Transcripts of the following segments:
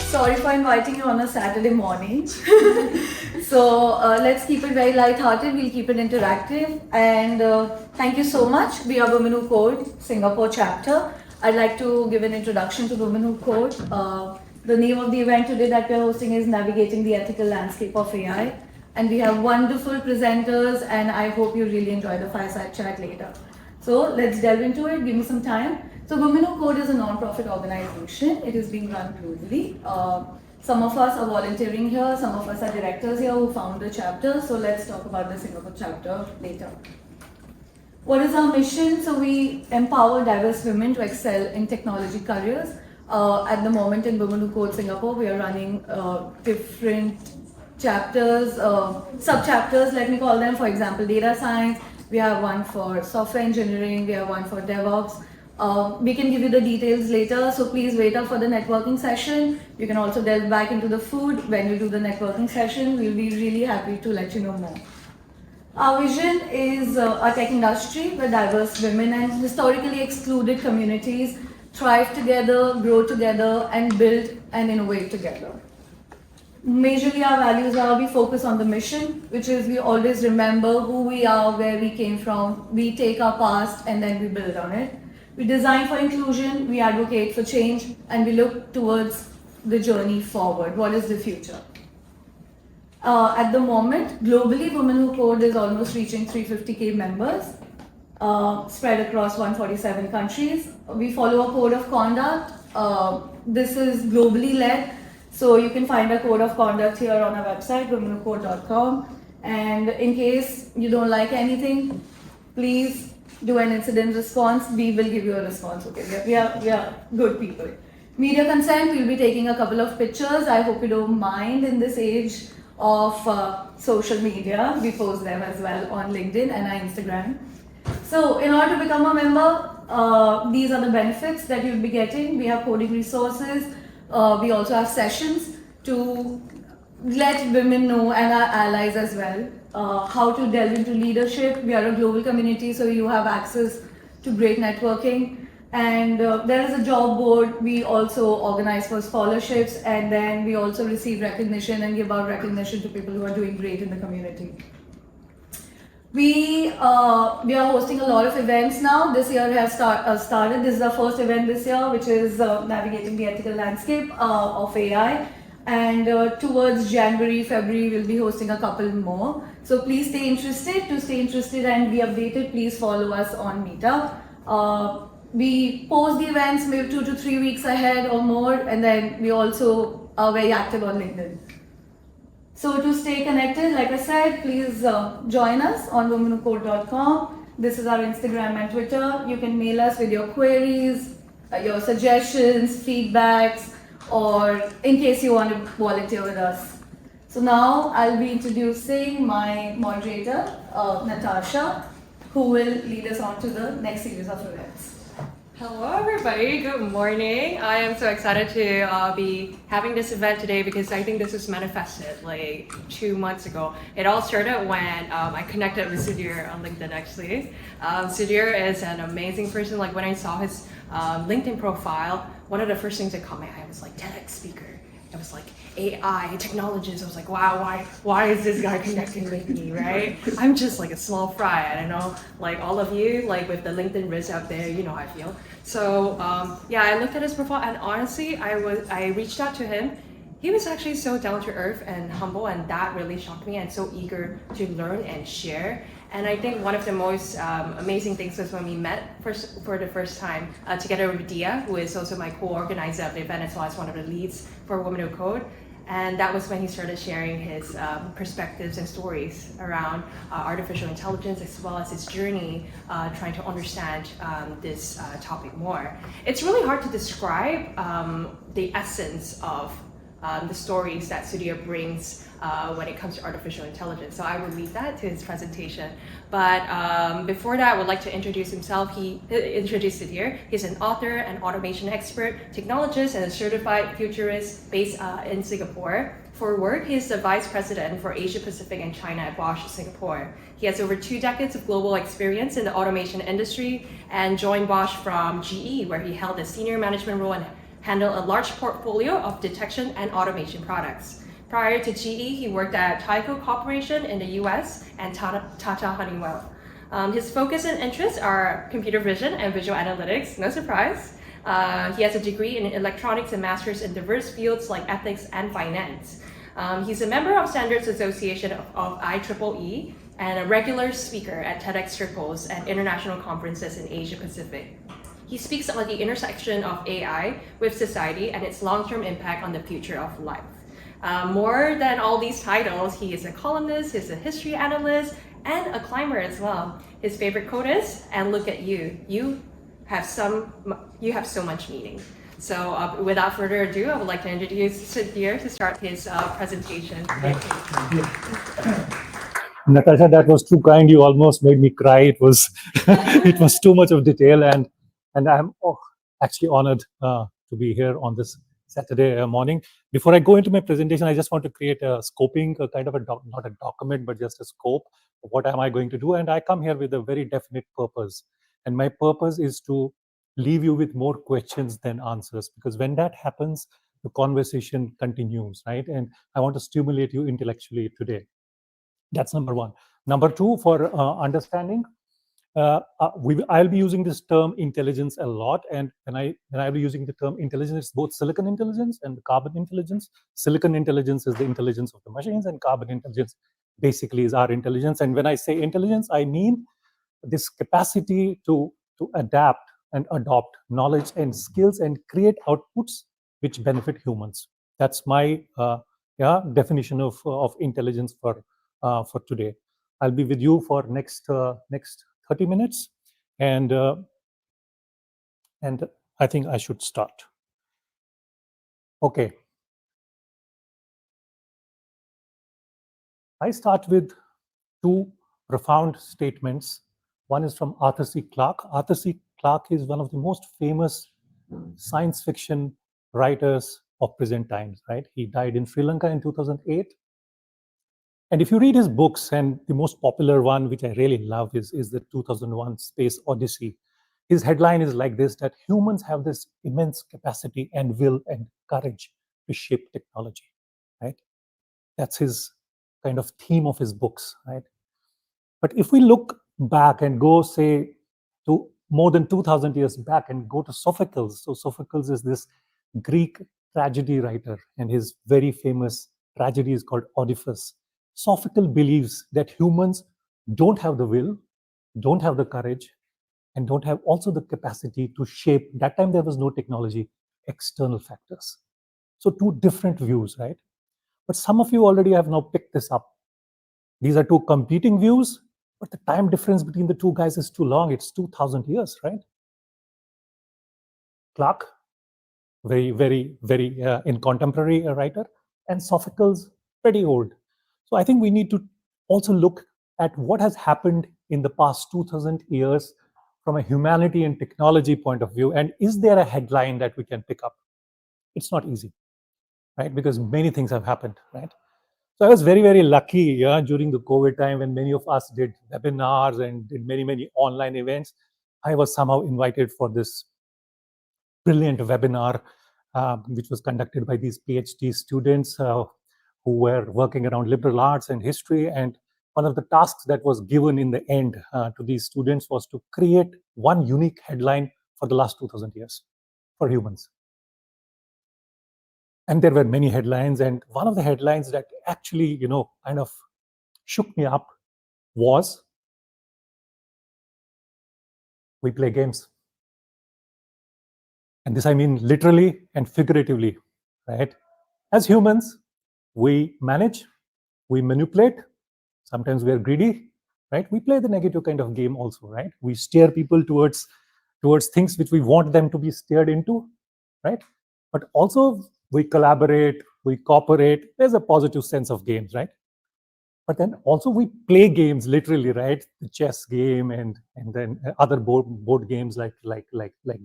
Sorry for inviting you on a Saturday morning. So let's keep it very light-hearted. We'll keep it interactive. And thank you so much. We are Women Who Code, Singapore chapter. I'd like to give an introduction to Women Who Code. The name of the event today that we're hosting is Navigating the Ethical Landscape of AI. And we have wonderful presenters, and I hope you really enjoy the fireside chat later. So let's delve into it. Give me some time. So Women Who Code is a non-profit organization. It is being run globally. Some of us are volunteering here. Some of us are directors here who found the chapter. So let's talk about the Singapore chapter later. What is our mission? So we empower diverse women to excel in technology careers. At the moment in Women Who Code Singapore, we are running different chapters, sub-chapters, let me call them. For example, data science. We have one for software engineering. We have one for DevOps. We can give you the details later, so please wait up for the networking session. You can also delve back into the food when we do the networking session. We'll be really happy to let you know more. Our vision is a tech industry where diverse women and historically excluded communities thrive together, grow together, and build and innovate together. Majorly our values are we focus on the mission, which is we always remember who we are, where we came from, we take our past and then we build on it. We design for inclusion, we advocate for change, and we look towards the journey forward. What is the future? At the moment, globally, Women Who Code is almost reaching 350k members, spread across 147 countries. We follow a code of conduct. This is globally led, so you can find a code of conduct here on our website, womenwhocode.com. And in case you don't like anything, please do an incident response. We will give you a response. Okay, we are good people. Media consent, we'll be taking a couple of pictures. I hope you don't mind in this age of social media. We post them as well on LinkedIn and our Instagram. So in order to become a member, these are the benefits that you'll be getting. We have coding resources. We also have sessions to let women know and our allies as well how to delve into leadership. We are a global community, so you have access to great networking. And there is a job board. We also organize for scholarships, and then we also receive recognition and give out recognition to people who are doing great in the community. We are hosting a lot of events now. This year has started. This is our first event this year, which is Navigating the Ethical Landscape of AI. And towards January, February, we'll be hosting a couple more. So please stay interested. To stay interested and be updated, please follow us on Meetup. We post the events maybe 2 to 3 weeks ahead or more, and then we also are very active on LinkedIn. So to stay connected, like I said, please join us on womenwhocode.com. This is our Instagram and Twitter. You can mail us with your queries, your suggestions, feedbacks, or in case you want to volunteer with us. So now I'll be introducing my moderator, Natasha, who will lead us on to the next series of events. Hello everybody, good morning. I am so excited to be having this event today because I think this was manifested like 2 months ago. It all started when I connected with Sudhir on LinkedIn actually. Sudhir is an amazing person. Like when I saw his LinkedIn profile, one of the first things that caught my eye was like TEDx speaker. It was like AI, technologists. I was like, wow, why is this guy connecting with me, right? I'm just like a small fry. I don't know, like all of you, like with the LinkedIn risk out there, you know how I feel. So yeah, I looked at his profile and honestly, I reached out to him. He was actually so down to earth and humble, and that really shocked me, and so eager to learn and share. And I think one of the most amazing things was when we met for the first time together with Dia, who is also my co-organizer of the event as well as one of the leads for Women Who Code. And that was when he started sharing his perspectives and stories around artificial intelligence, as well as his journey trying to understand this topic more. It's really hard to describe the essence of the stories that Sudhir brings when it comes to artificial intelligence. So I will leave that to his presentation. But before that, I would like to introduce himself. He introduced Sudhir. He's an author, an automation expert, technologist, and a certified futurist based in Singapore. For work, he is the Vice President for Asia Pacific and China at Bosch Singapore. He has over 2 decades of global experience in the automation industry and joined Bosch from GE, where he held a senior management role and handled a large portfolio of detection and automation products. Prior to GE, he worked at Tyco Corporation in the US and Tata Honeywell. His focus and interests are computer vision and visual analytics, no surprise. He has a degree in electronics and master's in diverse fields like ethics and finance. He's a member of Standards Association of IEEE and a regular speaker at TEDx circles and international conferences in Asia Pacific. He speaks about the intersection of AI with society and its long-term impact on the future of life. More than all these titles, he is a columnist, he's a history analyst, and a climber as well. His favorite quote is, "And look at you, you have so much meaning." So without further ado, I would like to introduce Sudhir to start his presentation. Natasha, that was too kind. You almost made me cry. It was it was too much of detail, and I'm actually honored to be here on this Saturday morning. Before I go into my presentation, I just want to create a scoping, a kind of not a document, but just a scope of what am I going to do. And I come here with a very definite purpose. And my purpose is to leave you with more questions than answers, because when that happens, the conversation continues, right? And I want to stimulate you intellectually today. That's number one. Number two, for understanding, I'll be using this term intelligence a lot, and when I'll be using the term intelligence, it's both silicon intelligence and carbon intelligence. Silicon intelligence is the intelligence of the machines, and carbon intelligence basically is our intelligence. And when I say intelligence, I mean this capacity to adapt and adopt knowledge and skills and create outputs which benefit humans. That's my definition of intelligence for today. I'll be with you for next 30 minutes, and I think I should start. Okay. I start with two profound statements. One is from Arthur C. Clarke. Arthur C. Clarke is one of the most famous science fiction writers of present times, right? He died in Sri Lanka in 2008. And if you read his books, and the most popular one, which I really love, is the 2001 Space Odyssey. His headline is like this, that humans have this immense capacity and will and courage to shape technology, right? That's his kind of theme of his books, right? But if we look back and go, say, to more than 2,000 years back and go to Sophocles. So Sophocles is this Greek tragedy writer, and his very famous tragedy is called Oedipus. Sophocles believes that humans don't have the will, don't have the courage, and don't have also the capacity to shape, that time there was no technology, external factors. So two different views, right? But some of you already have now picked this up. These are two competing views, but the time difference between the two guys is too long. It's 2,000 years, right? Clarke, very, very, very in contemporary writer, and Sophocles, pretty old. So I think we need to also look at what has happened in the past 2,000 years from a humanity and technology point of view. And is there a headline that we can pick up? It's not easy, right? Because many things have happened, right? So I was very, very lucky during the COVID time when many of us did webinars and did many, many online events. I was somehow invited for this brilliant webinar, which was conducted by these PhD students who were working around liberal arts and history. And one of the tasks that was given in the end to these students was to create one unique headline for the last 2,000 years for humans. And there were many headlines. And one of the headlines that actually, kind of shook me up was, we play games. And this I mean literally and figuratively, right? As humans, we manage, we manipulate, sometimes we are greedy, right? We play the negative kind of game also, right? We steer people towards things which we want them to be steered into, right? But also we collaborate, we cooperate. There's a positive sense of games, right? But then also we play games literally, right? The chess game and then other board games like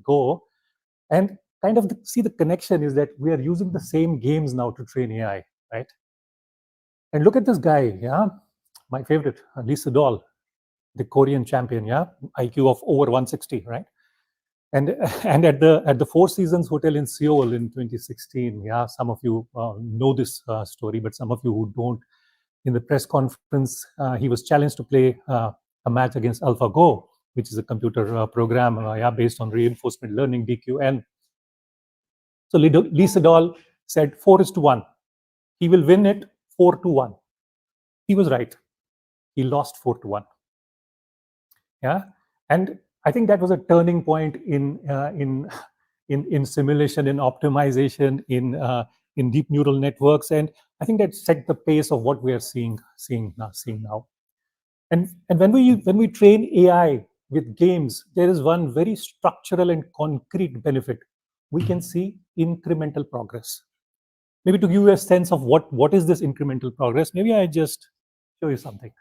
Go. And kind of see the connection is that we are using the same games now to train AI, right? And look at this guy, my favorite, Lee Sedol, the Korean champion, IQ of over 160, right? And and at the Four Seasons Hotel in Seoul in 2016, yeah, some of you know this story, but some of you who don't, in the press conference, he was challenged to play a match against AlphaGo, which is a computer program, yeah, based on reinforcement learning, DQN. So Lee Sedol said 4:1. He will win it 4-1. He was right. He lost 4-1. Yeah, and I think that was a turning point in simulation, in optimization, in deep neural networks, and I think that set the pace of what we are seeing now. And when we train AI with games, there is one very structural and concrete benefit. We can see incremental progress. Maybe to give you a sense of what is this incremental progress, maybe I just show you something.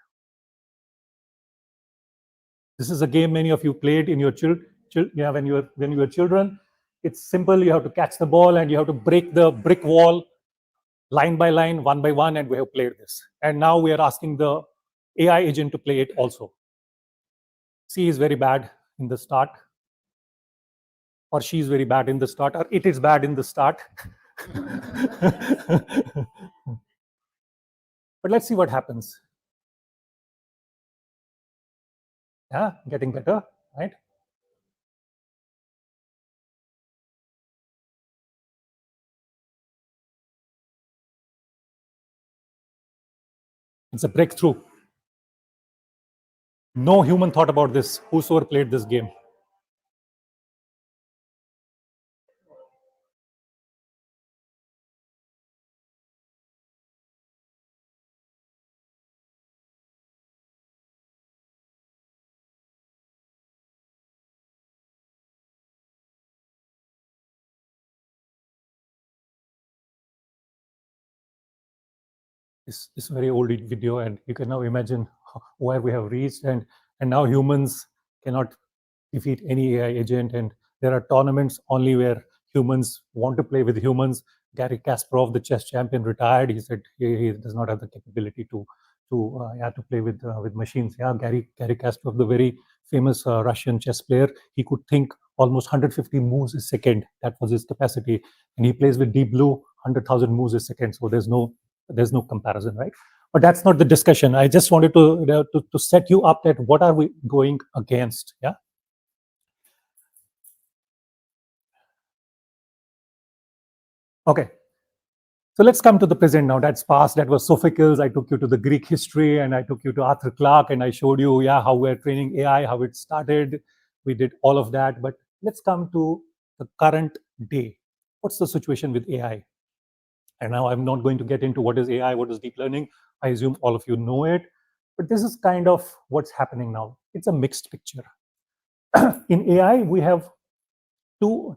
This is a game many of you played in your when you were children. It's simple. You have to catch the ball and you have to break the brick wall line by line, one by one, and we have played this. And now we are asking the AI agent to play it also. C is very bad in the start, or she is very bad in the start, or it is bad in the start. But let's see what happens. Yeah, getting better, right? It's a breakthrough. No human thought about this, whosoever played this game. This very old video, and you can now imagine where we have reached, and now humans cannot defeat any AI agent, and there are tournaments only where humans want to play with humans. Gary Kasparov, the chess champion, retired. He said he does not have the capability to play with machines. Yeah, Gary Kasparov, the very famous Russian chess player, he could think almost 150 moves a second. That was his capacity, and he plays with Deep Blue 100,000 moves a second. So there's no comparison, right? But that's not the discussion. I just wanted to set you up that what are we going against? Yeah. Okay. So let's come to the present now. That's past. That was Sophocles. I took you to the Greek history, and I took you to Arthur Clarke, and I showed you, yeah, how we're training AI, how it started. We did all of that. But let's come to the current day. What's the situation with AI? And now I'm not going to get into what is AI, what is deep learning. I assume all of you know it. But this is kind of what's happening now. It's a mixed picture. In AI, we have two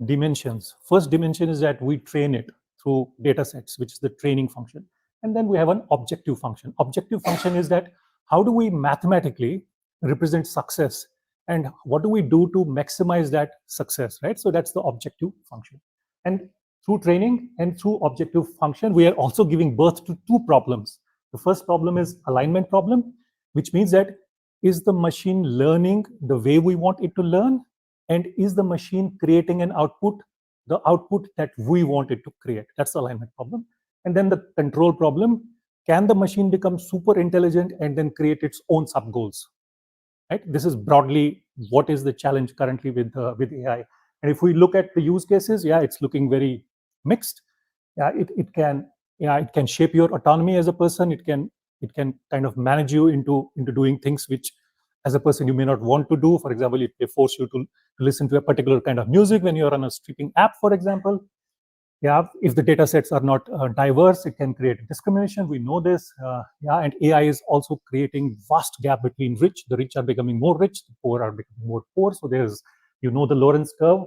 dimensions. First dimension is that we train it through data sets, which is the training function. And then we have an objective function. Objective function is that how do we mathematically represent success, and what do we do to maximize that success, right? So that's the objective function. And through training and through objective function, we are also giving birth to two problems. The first problem is alignment problem, which means that is the machine learning the way we want it to learn? And is the machine creating an output, the output that we want it to create? That's the alignment problem. And then the control problem, can the machine become super intelligent and then create its own sub goals? Right? This is broadly what is the challenge currently with AI. And if we look at the use cases, yeah, it's looking very mixed. Yeah, it can shape your autonomy as a person. It can kind of manage you into doing things which as a person you may not want to do. For example, it may force you to listen to a particular kind of music when you're on a streaming app, for example. Yeah, if the data sets are not diverse, it can create discrimination. We know this. Yeah, and AI is also creating vast gap between rich. The rich are becoming more rich, the poor are becoming more poor. So there's, the Lorentz curve.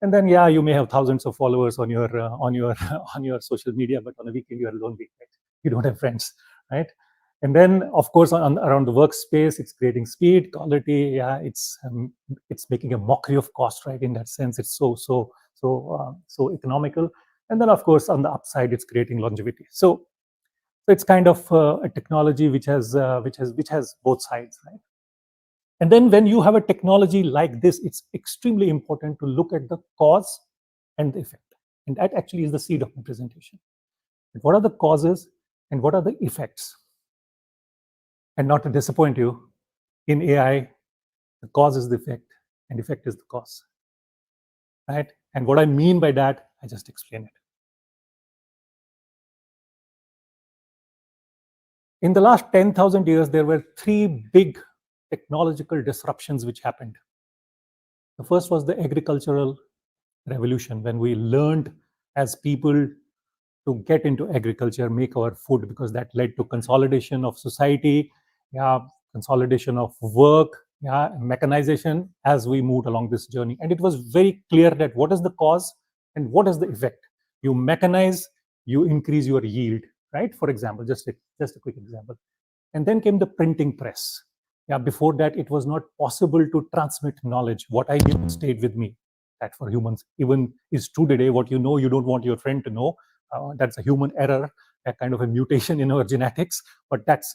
And then, yeah, you may have thousands of followers on your on your social media, but on a weekend you are lonely. Right? You don't have friends, right? And then, of course, around the workspace, it's creating speed, quality. Yeah, it's making a mockery of cost, right? In that sense, it's so economical. And then, of course, on the upside, it's creating longevity. So it's kind of a technology which has both sides, right? And then when you have a technology like this, it's extremely important to look at the cause and the effect. And that actually is the seed of my presentation. What are the causes and what are the effects? And not to disappoint you, in AI, the cause is the effect and effect is the cause. Right? And what I mean by that, I just explain it. In the last 10,000 years, there were three big technological disruptions which happened. The first was the agricultural revolution, when we learned as people to get into agriculture, make our food, because that led to consolidation of society, yeah, consolidation of work, yeah, mechanization as we moved along this journey. And it was very clear that what is the cause and what is the effect. You mechanize, you increase your yield, right? For example, just a quick example. And then came the printing press. Yeah, before that, it was not possible to transmit knowledge. What I knew stayed with me. That for humans even is true today. What you know, you don't want your friend to know. That's a human error, a kind of a mutation in our genetics, but that's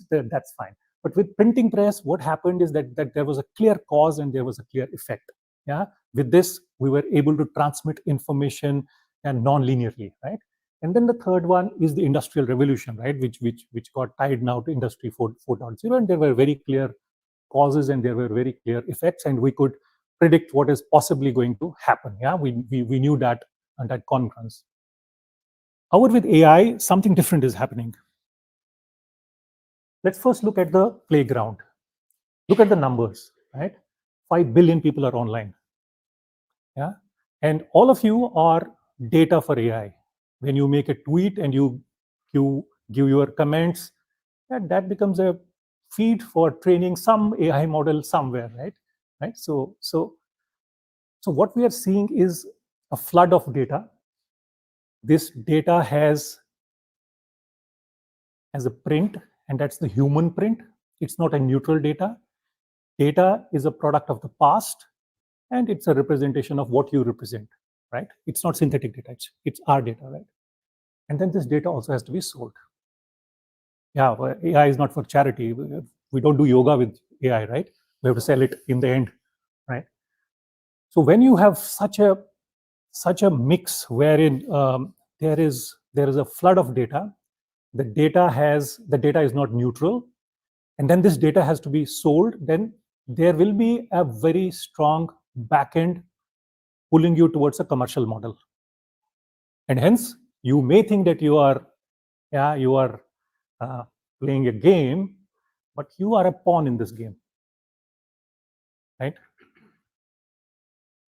fine. But with printing press, what happened is that there was a clear cause and there was a clear effect. Yeah, with this, we were able to transmit information and non-linearly, right? And then the third one is the industrial revolution, right? Which got tied now to industry 4.0, and there were very clear causes and there were very clear effects, and we could predict what is possibly going to happen. Yeah, we knew that at that conference. However, with AI, something different is happening. Let's first look at the playground. Look at the numbers, right? 5 billion people are online. Yeah, and all of you are data for AI. When you make a tweet and you give your comments, that becomes a feed for training some AI model somewhere, right? Right. So what we are seeing is a flood of data. This data has a print, and that's the human print. It's not a neutral data. Data is a product of the past, and it's a representation of what you represent, right? It's not synthetic data. It's our data, right? And then this data also has to be sold. Yeah, well, AI is not for charity. We don't do yoga with AI, right? We have to sell it in the end, right? So when you have such a mix wherein there is a flood of data, the data is not neutral, and then this data has to be sold, then there will be a very strong backend pulling you towards a commercial model. And hence, you may think that you are playing a game, but you are a pawn in this game, right?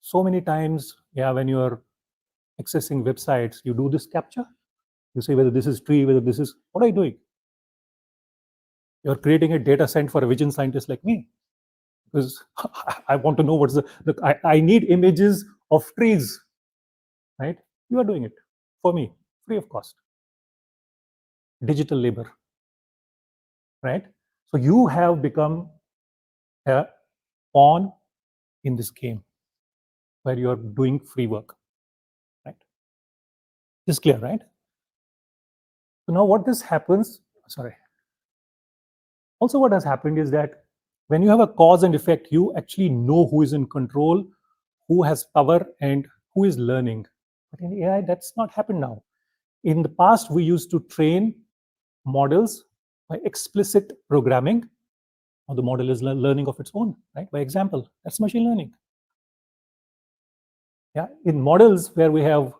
So many times, when you are accessing websites, you do this captcha. You say whether this is true, whether this is, what are you doing? You're creating a data set for a vision scientist like me, because I want to know what's I need images of trees, right? You are doing it for me, free of cost. Digital labor, right? So you have become a pawn in this game where you're doing free work, right? This is clear, right? So now what this happens, also what has happened is that when you have a cause and effect, you actually know who is in control, who has power, and who is learning. But in AI, that's not happened now. In the past, we used to train models by explicit programming, or the model is learning of its own, right? By example, that's machine learning. Yeah, in models where we have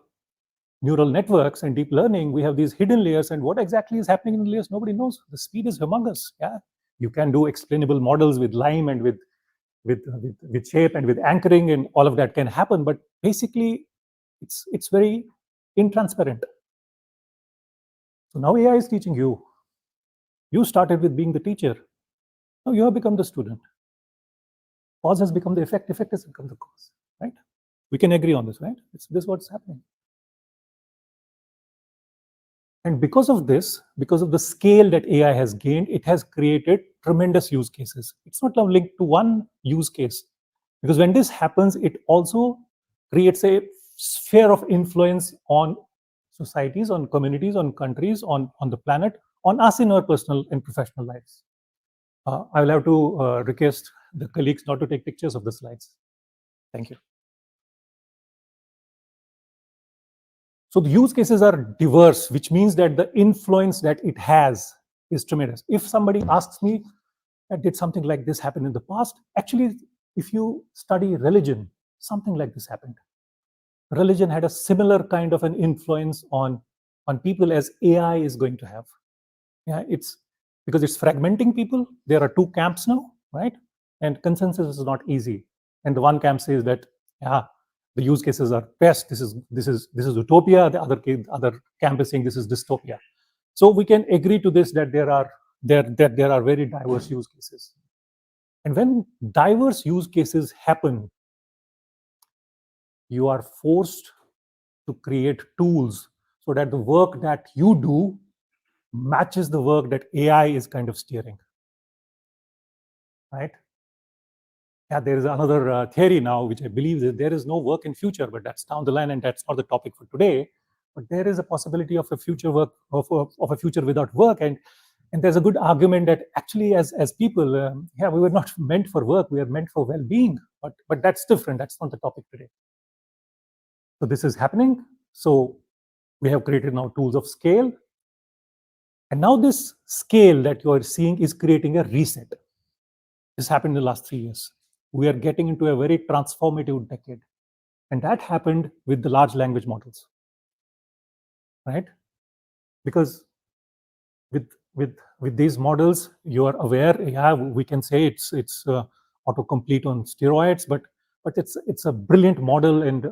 neural networks and deep learning, we have these hidden layers, and what exactly is happening in the layers, nobody knows. The speed is humongous. Yeah, you can do explainable models with Lime and with shape and with anchoring, and all of that can happen. But basically, it's very intransparent. So now AI is teaching you. You started with being the teacher. Now you have become the student. Cause has become the effect. Effect has become the cause. Right? We can agree on this, right? This is what's happening. And because of this, because of the scale that AI has gained, it has created tremendous use cases. It's not now linked to one use case. Because when this happens, it also creates a sphere of influence on societies, on communities, on countries, on the planet, on us in our personal and professional lives. I will have to request the colleagues not to take pictures of the slides. Thank you. So the use cases are diverse, which means that the influence that it has is tremendous. If somebody asks me, did something like this happen in the past? Actually, if you study religion, something like this happened. Religion had a similar kind of an influence on people as AI is going to have. Yeah, it's because it's fragmenting people. There are two camps now, right? And consensus is not easy. And the one camp says that, yeah, the use cases are best. This is utopia. The other camp is saying this is dystopia. So we can agree to this that there are very diverse use cases. And when diverse use cases happen, you are forced to create tools so that the work that you do matches the work that AI is kind of steering, right? Yeah, there is another theory now, which I believe that there is no work in future, but that's down the line, and that's not the topic for today. But there is a possibility of a future work, of a future without work, and there's a good argument that actually, as people, yeah, we were not meant for work; we are meant for well-being. But that's different. That's not the topic today. So this is happening. So we have created now tools of scale, and now this scale that you are seeing is creating a reset. This happened in the last 3 years. We are getting into a very transformative decade. And that happened with the large language models, right? Because with these models, you are aware, yeah, we can say it's autocomplete on steroids, but it's a brilliant model, and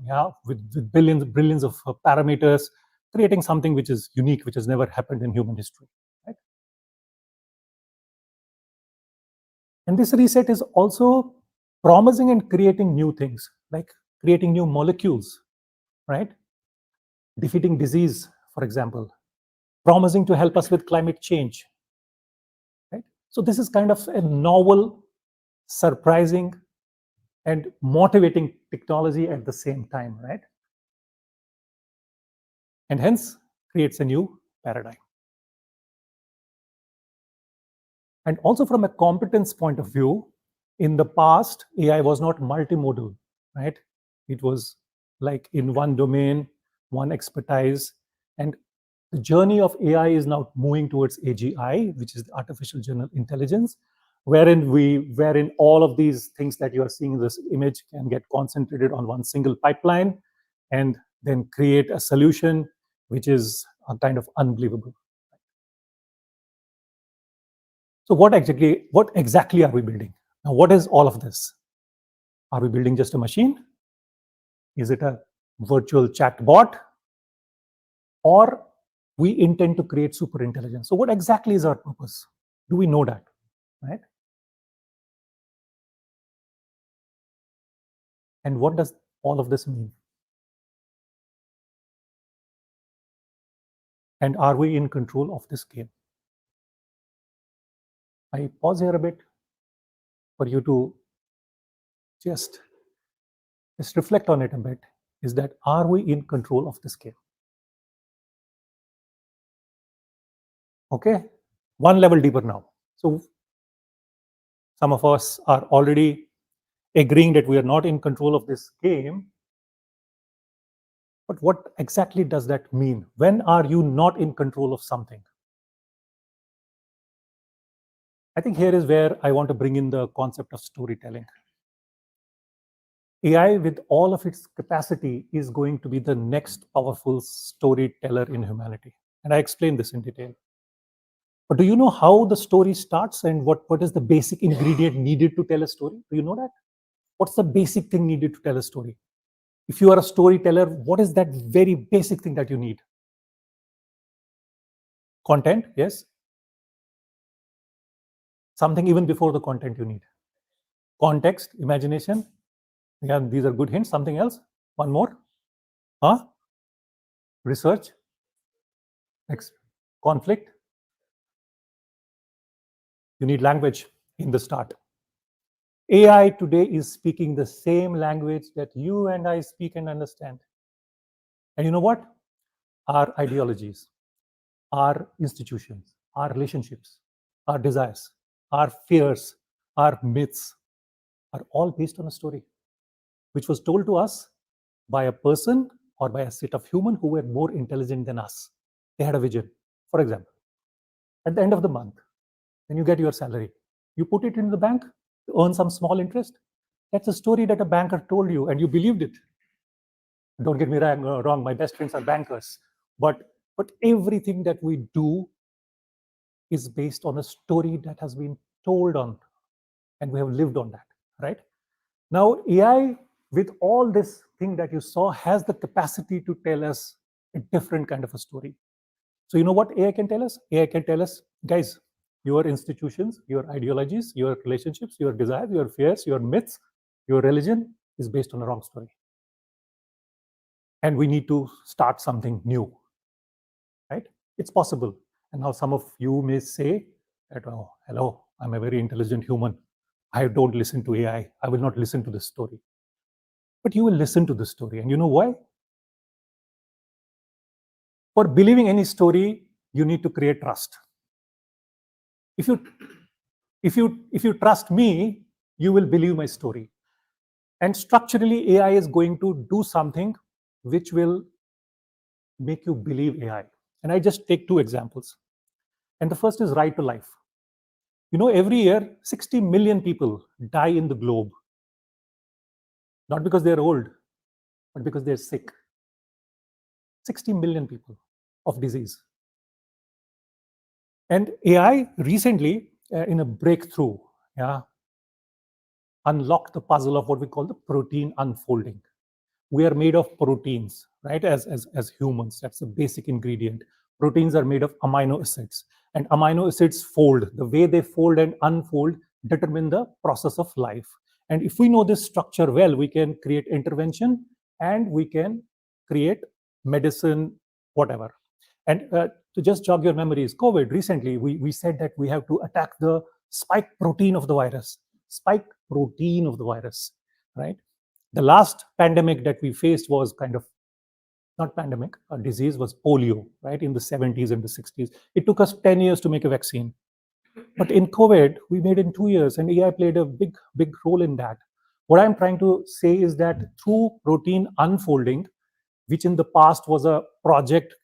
yeah, with billions of parameters, creating something which is unique, which has never happened in human history, right? And this reset is also promising and creating new things, like creating new molecules, right? Defeating disease, for example, promising to help us with climate change, right? So this is kind of a novel, surprising, and motivating technology at the same time, right? And hence creates a new paradigm. And also from a competence point of view, in the past, AI was not multimodal, right? It was like in one domain, one expertise. And the journey of AI is now moving towards AGI, which is the artificial general intelligence, wherein all of these things that you are seeing in this image can get concentrated on one single pipeline and then create a solution which is a kind of unbelievable. So what exactly are we building? Now, what is all of this? Are we building just a machine? Is it a virtual chat bot? Or we intend to create super intelligence? So what exactly is our purpose? Do we know that, right? And what does all of this mean? And are we in control of this game? I pause here a bit for you to just reflect on it a bit. Is that, are we in control of this game? Okay, one level deeper now. So some of us are already agreeing that we are not in control of this game. But what exactly does that mean? When are you not in control of something? I think here is where I want to bring in the concept of storytelling. AI, with all of its capacity, is going to be the next powerful storyteller in humanity. And I explained this in detail. But do you know how the story starts and what is the basic ingredient needed to tell a story? Do you know that? What's the basic thing needed to tell a story? If you are a storyteller, what is that very basic thing that you need? Content, yes. Something even before the content you need. Context, imagination. Again, these are good hints. Something else? One more? Huh? Research. Next. Conflict. You need language in the start. AI today is speaking the same language that you and I speak and understand. And you know what? Our ideologies, our institutions, our relationships, our desires, our fears, our myths are all based on a story which was told to us by a person or by a set of humans who were more intelligent than us. They had a vision. For example, at the end of the month, when you get your salary, you put it in the bank to earn some small interest. That's a story that a banker told you, and you believed it. Don't get me wrong, my best friends are bankers, but everything that we do is based on a story that has been told on, and we have lived on that, right? Now, AI, with all this thing that you saw, has the capacity to tell us a different kind of a story. So, you know what AI can tell us? AI can tell us, guys, your institutions, your ideologies, your relationships, your desires, your fears, your myths, your religion is based on a wrong story. And we need to start something new, right? It's possible. And now some of you may say that, oh, hello, I'm a very intelligent human. I don't listen to AI. I will not listen to this story. But you will listen to the story. And you know why? For believing any story, you need to create trust. If you trust me, you will believe my story. And structurally, AI is going to do something which will make you believe AI. And I just take two examples. And the first is right to life. You know, every year, 60 million people die in the globe. Not because they're old, but because they're sick. 60 million people of disease. And AI recently, in a breakthrough, unlocked the puzzle of what we call the protein unfolding. We are made of proteins, right? As humans, that's the basic ingredient. Proteins are made of amino acids, and amino acids fold. The way they fold and unfold determine the process of life. And if we know this structure well, we can create intervention and we can create medicine, whatever. And to just jog your memories, COVID recently, we said that we have to attack the spike protein of the virus, right? The last pandemic that we faced was kind of not pandemic, a disease was polio, right? In the 70s and the 60s. It took us 10 years to make a vaccine. But in COVID, we made it in 2 years, and AI played a big role in that. What I'm trying to say is that through protein unfolding, which in the past was a project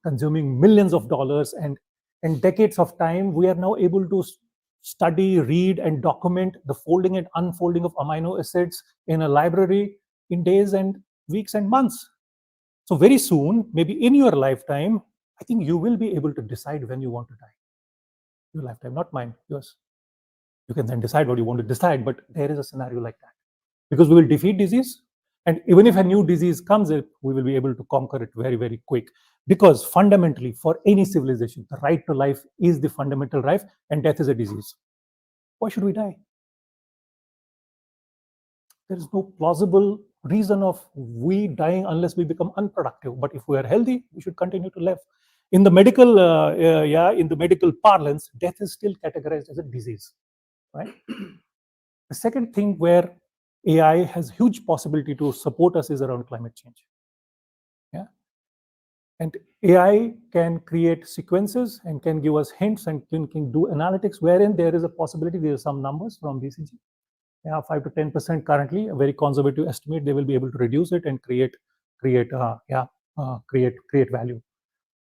consuming millions of dollars and decades of time, we are now able to study, read, and document the folding and unfolding of amino acids in a library in days and weeks and months. So very soon, maybe in your lifetime, I think you will be able to decide when you want to die. Your lifetime, not mine, yours. You can then decide what you want to decide, but there is a scenario like that. Because we will defeat disease, and even if a new disease comes in, we will be able to conquer it very, very quick. Because fundamentally, for any civilization, the right to life is the fundamental right, and death is a disease. Why should we die? There is no plausible reason of we dying unless we become unproductive. But if we are healthy, we should continue to live. In the medical parlance, death is still categorized as a disease, right? The second thing where AI has huge possibility to support us is around climate change. Yeah, and AI can create sequences and can give us hints and can do analytics wherein there is a possibility. There are some numbers from BCG. 5 to 10% currently, a very conservative estimate. They will be able to reduce it and create value.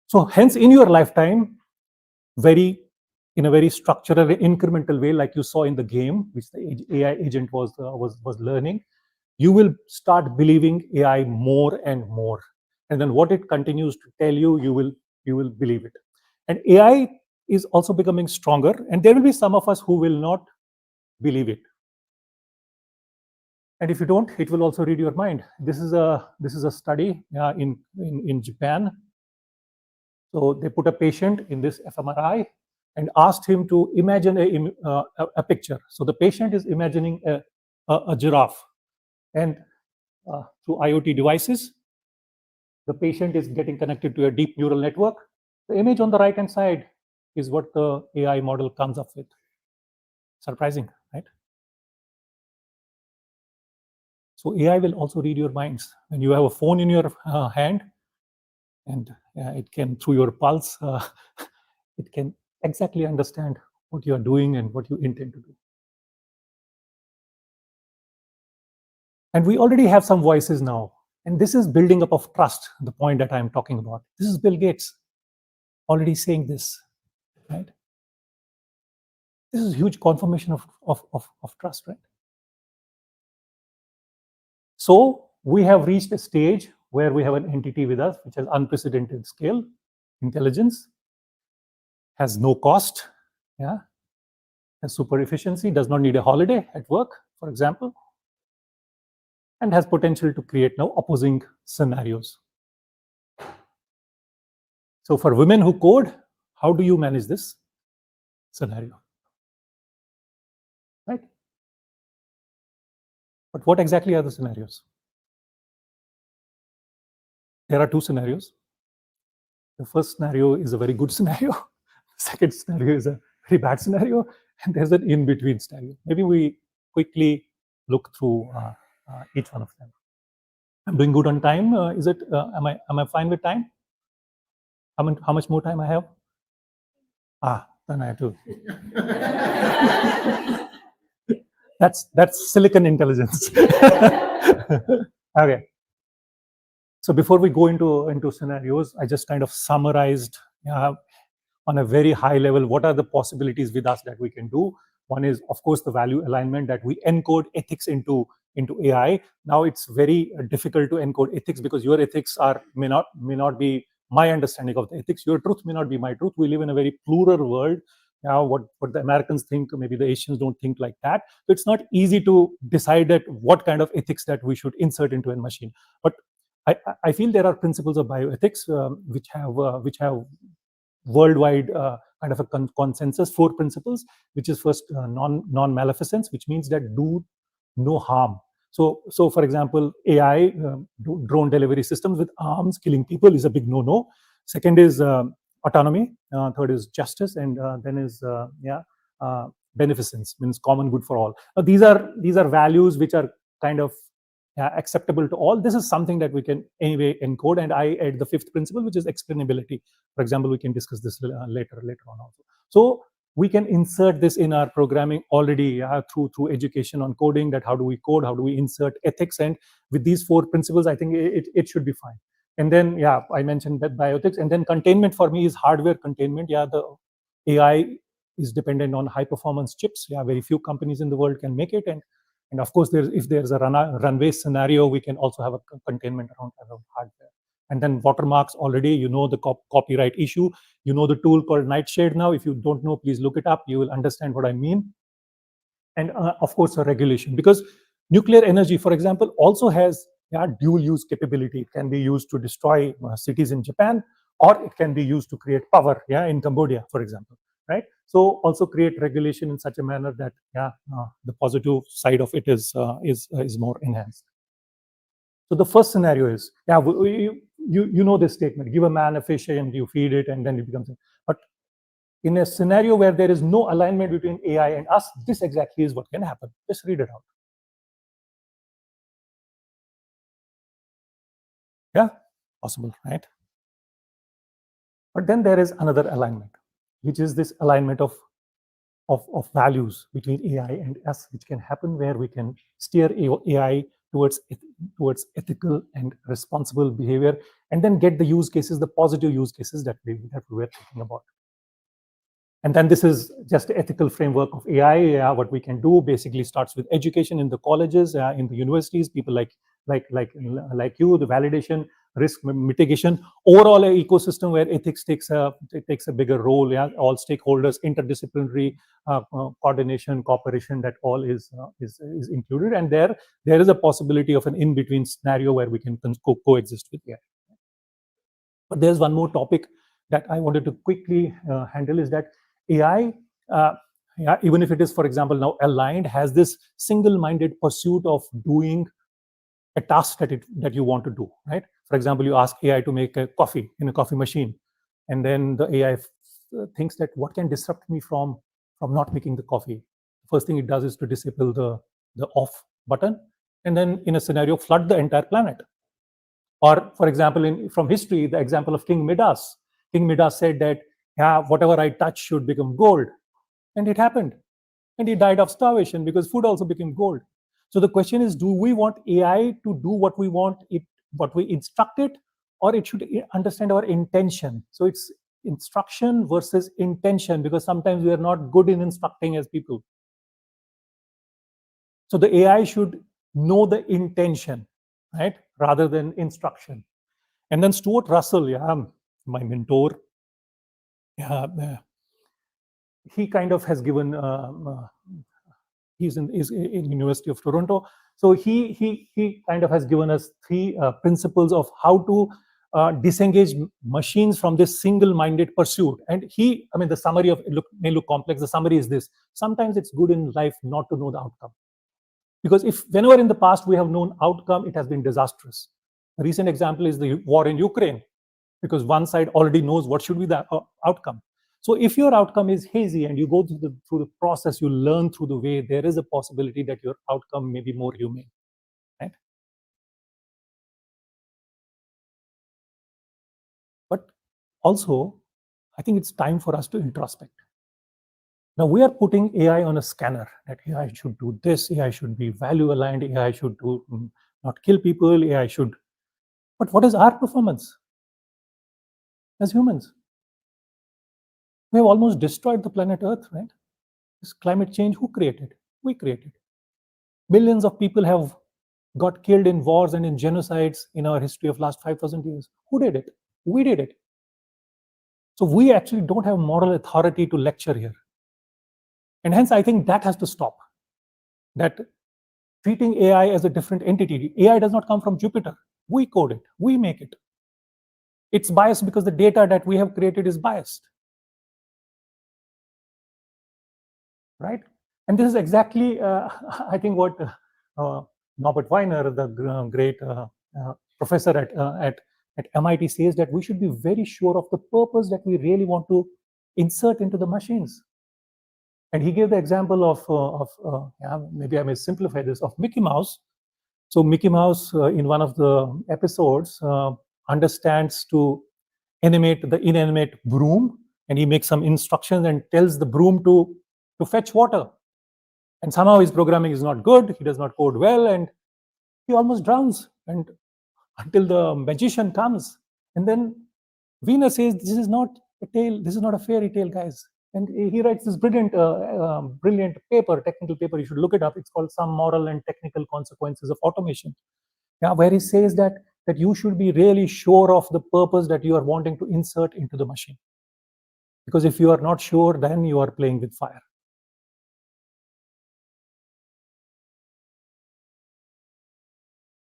So hence, in your lifetime, in a very structural, incremental way, like you saw in the game, which the AI agent was learning, you will start believing AI more and more, and then what it continues to tell you, you will believe it. And AI is also becoming stronger, and there will be some of us who will not believe it. And if you don't, it will also read your mind. This is a study in Japan. So they put a patient in this fMRI and asked him to imagine a picture. So the patient is imagining a giraffe, and through IoT devices, the patient is getting connected to a deep neural network. The image on the right-hand side is what the AI model comes up with. Surprising, right? So AI will also read your minds. When you have a phone in your hand, and it can, through your pulse, it can exactly understand what you are doing and what you intend to do. And we already have some voices now. And this is building up of trust, the point that I'm talking about. This is Bill Gates already saying this, right? This is huge confirmation of trust, right? So we have reached a stage where we have an entity with us which has unprecedented scale, intelligence, has no cost, yeah, has super efficiency, does not need a holiday at work, for example, and has potential to create now opposing scenarios. So for women who code, how do you manage this scenario? Right? But what exactly are the scenarios? There are two scenarios. The first scenario is a very good scenario. The second scenario is a very bad scenario, and there's an in-between scenario. Maybe we quickly look through each one of them. I'm doing good on time. Is it? Am I fine with time? How much more time I have? Then I have to. That's silicon intelligence. Okay. So before we go into scenarios, I just kind of summarized on a very high level what are the possibilities with us that we can do. One is, of course, the value alignment, that we encode ethics into AI. Now it's very difficult to encode ethics because your ethics may not be my understanding of the ethics. Your truth may not be my truth. We live in a very plural world. Now, what the Americans think, maybe the Asians don't think like that. So it's not easy to decide that what kind of ethics that we should insert into a machine. But I feel there are principles of bioethics which have worldwide kind of a consensus. 4 principles, which is first non-maleficence, which means that do no harm. So for example, AI drone delivery systems with arms killing people is a big no-no. Second is autonomy. Third is justice, and then is beneficence, means common good for all. Now, these are values which are kind of acceptable to all. This is something that we can anyway encode, and I add the 5th principle, which is explainability. For example, we can discuss this later on also. So we can insert this in our programming already through education on coding, that how do we code, how do we insert ethics, and with these 4 principles, I think it should be fine. And then I mentioned that bioethics, and then containment for me is hardware containment. The AI is dependent on high performance chips. Very few companies in the world can make it, and of course, if there's a runway scenario, we can also have a containment around hardware. And then watermarks, already you know the copyright issue. You know the tool called Nightshade now. If you don't know, please look it up. You will understand what I mean. And of course, a regulation, because nuclear energy, for example, also has dual use capability. It can be used to destroy cities in Japan, or it can be used to create power in Cambodia, for example. Right? So also create regulation in such a manner that the positive side of it is more enhanced. So the first scenario is you know this statement: give a man a fish and you feed it, and then it becomes. But in a scenario where there is no alignment between AI and us, this exactly is what can happen. Just read it out. Yeah, possible, right? But then there is another alignment, which is this alignment of values between AI and us, which can happen where we can steer AI towards ethical and responsible behavior, and then get the use cases, the positive use cases that we were talking about. And then this is just the ethical framework of AI. What we can do basically starts with education in the colleges, in the universities, people like you, the validation, risk mitigation, overall an ecosystem where ethics takes a bigger role. All stakeholders, interdisciplinary coordination, cooperation, that all is included. And there is a possibility of an in-between scenario where we can coexist with AI. But there's one more topic that I wanted to quickly handle, is that AI, even if it is, for example, now aligned, has this single-minded pursuit of doing a task that you want to do, right? For example, you ask AI to make a coffee in a coffee machine, and then the AI thinks that what can disrupt me from not making the coffee. First thing it does is to disable the off button, and then in a scenario, flood the entire planet. Or, for example, from history, the example of King Midas. King Midas said that, whatever I touch should become gold. And it happened. And he died of starvation because food also became gold. So the question is, do we want AI to do what we want it, what we instruct it, or it should understand our intention? So it's instruction versus intention, because sometimes we are not good in instructing as people. So the AI should know the intention, right, rather than instruction. And then Stuart Russell, my mentor, he kind of has given. He's in University of Toronto, so he kind of has given us three principles of how to disengage machines from this single-minded pursuit. And the summary of it may look complex. The summary is this: sometimes it's good in life not to know the outcome, because if whenever in the past we have known outcome, it has been disastrous. A recent example is the war in Ukraine, because one side already knows what should be the outcome. So if your outcome is hazy and you go through the process, you learn through the way, there is a possibility that your outcome may be more humane, right? But also, I think it's time for us to introspect. Now we are putting AI on a scanner, that AI should do this, AI should be value aligned, AI should do not kill people, AI should. But what is our performance as humans? We have almost destroyed the planet Earth, right? This climate change, who created? We created. Millions of people have got killed in wars and in genocides in our history of last 5,000 years. Who did it? We did it. So we actually don't have moral authority to lecture here. And hence, I think that has to stop. That treating AI as a different entity. AI does not come from Jupiter. We code it. We make it. It's biased because the data that we have created is biased. Right? And this is exactly, I think, what Norbert Weiner, the great professor at MIT, says, that we should be very sure of the purpose that we really want to insert into the machines. And he gave the example of maybe I may simplify this, of Mickey Mouse. So Mickey Mouse, in one of the episodes, understands to animate the inanimate broom, and he makes some instructions and tells the broom to fetch water. And somehow his programming is not good, he does not code well, and he almost drowns, and until the magician comes. And then Venus says, this is not a tale, this is not a fairy tale, guys. And he writes this brilliant paper, technical paper, you should look it up. It's called Some Moral and Technical Consequences of Automation. Where he says that you should be really sure of the purpose that you are wanting to insert into the machine. Because if you are not sure, then you are playing with fire.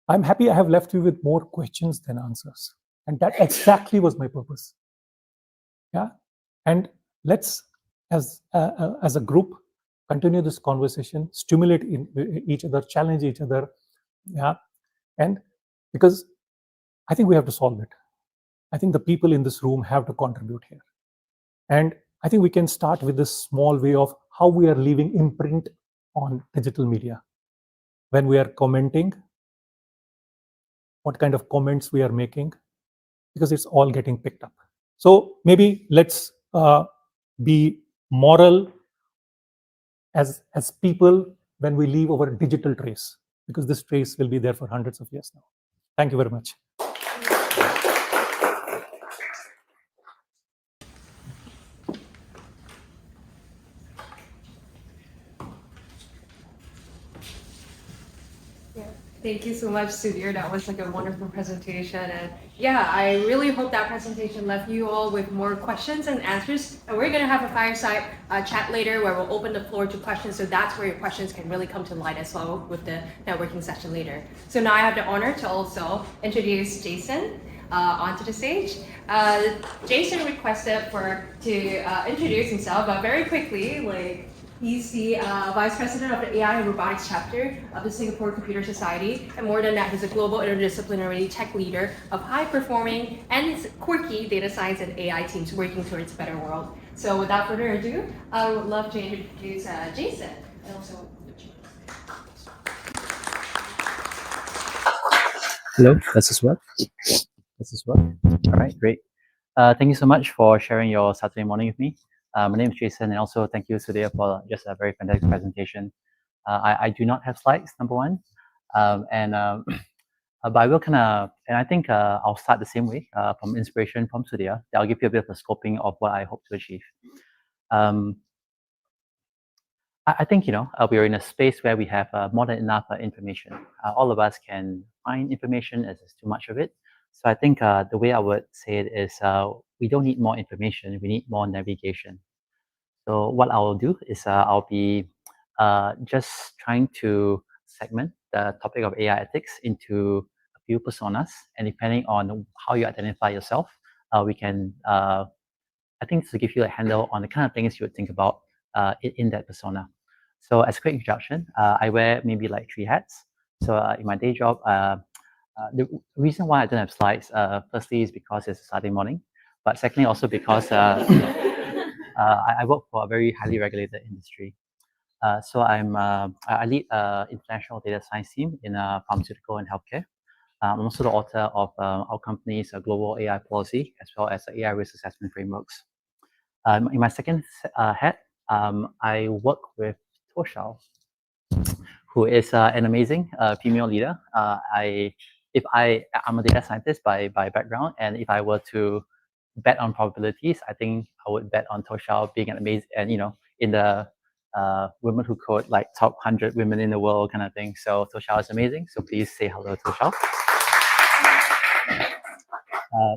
I'm happy I have left you with more questions than answers. And that exactly was my purpose. And let's, as a group, continue this conversation, stimulate each other, challenge each other. And because I think we have to solve it. I think the people in this room have to contribute here. And I think we can start with this small way of how we are leaving imprint on digital media. When we are commenting, what kind of comments we are making, because it's all getting picked up. So maybe let's be moral as people when we leave our digital trace, because this trace will be there for hundreds of years now. Thank you very much. Thank you so much, Sudhir. That was like a wonderful presentation. And yeah, I really hope that presentation left you all with more questions and answers. And we're going to have a fireside chat later where we'll open the floor to questions. So that's where your questions can really come to light as well with the networking session later. So now I have the honor to also introduce Jason onto the stage. Jason requested to introduce himself, but very quickly, he's the Vice President of the AI and Robotics chapter of the Singapore Computer Society. And more than that, he's a global interdisciplinary tech leader of high-performing and quirky data science and AI teams working towards a better world. So without further ado, I would love to introduce Jason. And also, hello, does this work? Does this work? All right, great. Thank you so much for sharing your Saturday morning with me. My name is Jason, and also thank you, Sudhir, for just a very fantastic presentation. I do not have slides, number one. But I will and I think I'll start the same way from inspiration from Sudhir. I'll give you a bit of a scoping of what I hope to achieve. I think, we're in a space where we have more than enough information. All of us can find information as there's too much of it. So I think the way I would say it is we don't need more information, we need more navigation. So what I'll do is I'll be just trying to segment the topic of AI ethics into a few personas, and depending on how you identify yourself, we can, I think, to give you a handle on the kind of things you would think about in that persona. So as a quick introduction, I wear maybe like 3 hats. So in my day job, the reason why I don't have slides, firstly, is because it's a Saturday morning, but secondly, also because I work for a very highly regulated industry. So I lead an international data science team in pharmaceutical and healthcare. I'm also the author of our company's global AI policy, as well as AI risk assessment frameworks. In my second hat, I work with Toshao, who is an amazing female leader. I'm a data scientist by background, and if I were to bet on probabilities, I think I would bet on Toshao being an amazing, and in the women who code, like top 100 women in the world kind of thing. So Toshao is amazing. So please say hello to Toshao.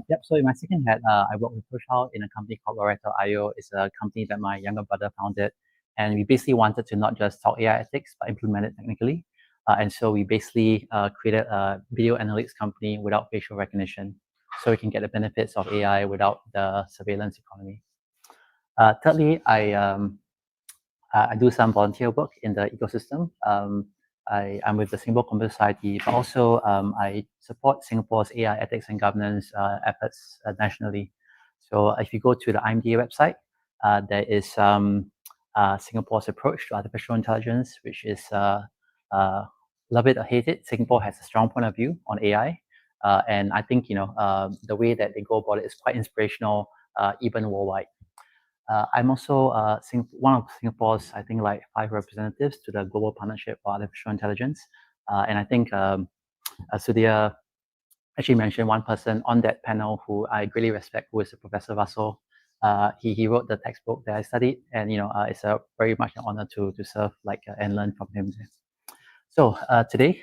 Yep. So in my second hat, I work with Toshao in a company called Loreto.io. It's a company that my younger brother founded, and we basically wanted to not just talk AI ethics, but implement it technically. And so we basically created a video analytics company without facial recognition, so we can get the benefits of AI without the surveillance economy. Thirdly, I do some volunteer work in the ecosystem. I'm with the Singapore Computer Society, but also I support Singapore's AI ethics and governance efforts nationally. So if you go to the IMDA website, there is Singapore's approach to artificial intelligence, which is love it or hate it. Singapore has a strong point of view on AI. And I think, the way that they go about it is quite inspirational, even worldwide. I'm also one of Singapore's, I think, like 5 representatives to the Global Partnership for Artificial Intelligence. And I think Sudhir actually mentioned one person on that panel who I greatly respect, who is Professor Russell. He wrote the textbook that I studied, and it's a very much an honor to serve and learn from him. So today,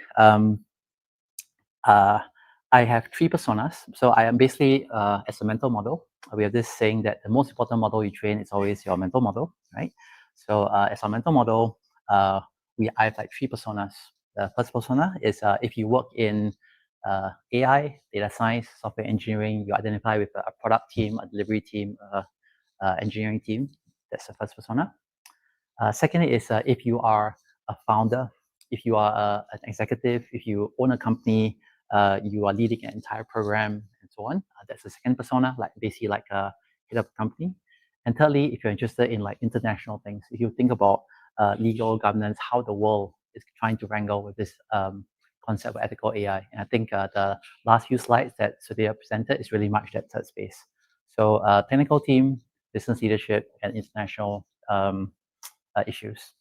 I have 3 personas. So I am basically as a mental model. We have this saying that the most important model you train is always your mental model, right? So as a mental model, I have 3 personas. The first persona is if you work in AI, data science, software engineering, you identify with a product team, a delivery team, engineering team. That's the first persona. Secondly is if you are a founder, if you are an executive, if you own a company, you are leading an entire program and so on. That's the second persona, basically like a head of a company. And thirdly, if you're interested in international things, if you think about legal governance, how the world is trying to wrangle with this concept of ethical AI. And I think the last few slides that Sudhir presented is really much that third space. So technical team, business leadership, and international issues.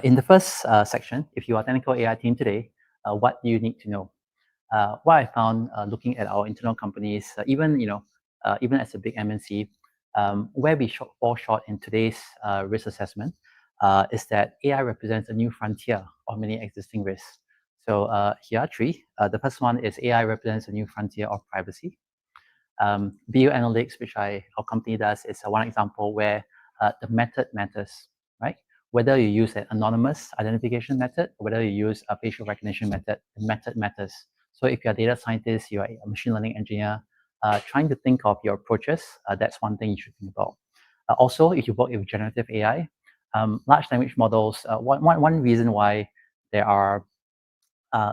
In the first section, if you are technical AI team today, what do you need to know? What I found looking at our internal companies, even as a big MNC, where we fall short in today's risk assessment is that AI represents a new frontier of many existing risks. So here are 3. The first one is AI represents a new frontier of privacy. Video analytics, which our company does, is one example where the method matters, right? Whether you use an anonymous identification method, or whether you use a facial recognition method, the method matters. So if you're a data scientist, you're a machine learning engineer, trying to think of your approaches, that's one thing you should think about. Also, if you work with generative AI, large language models, one reason why there are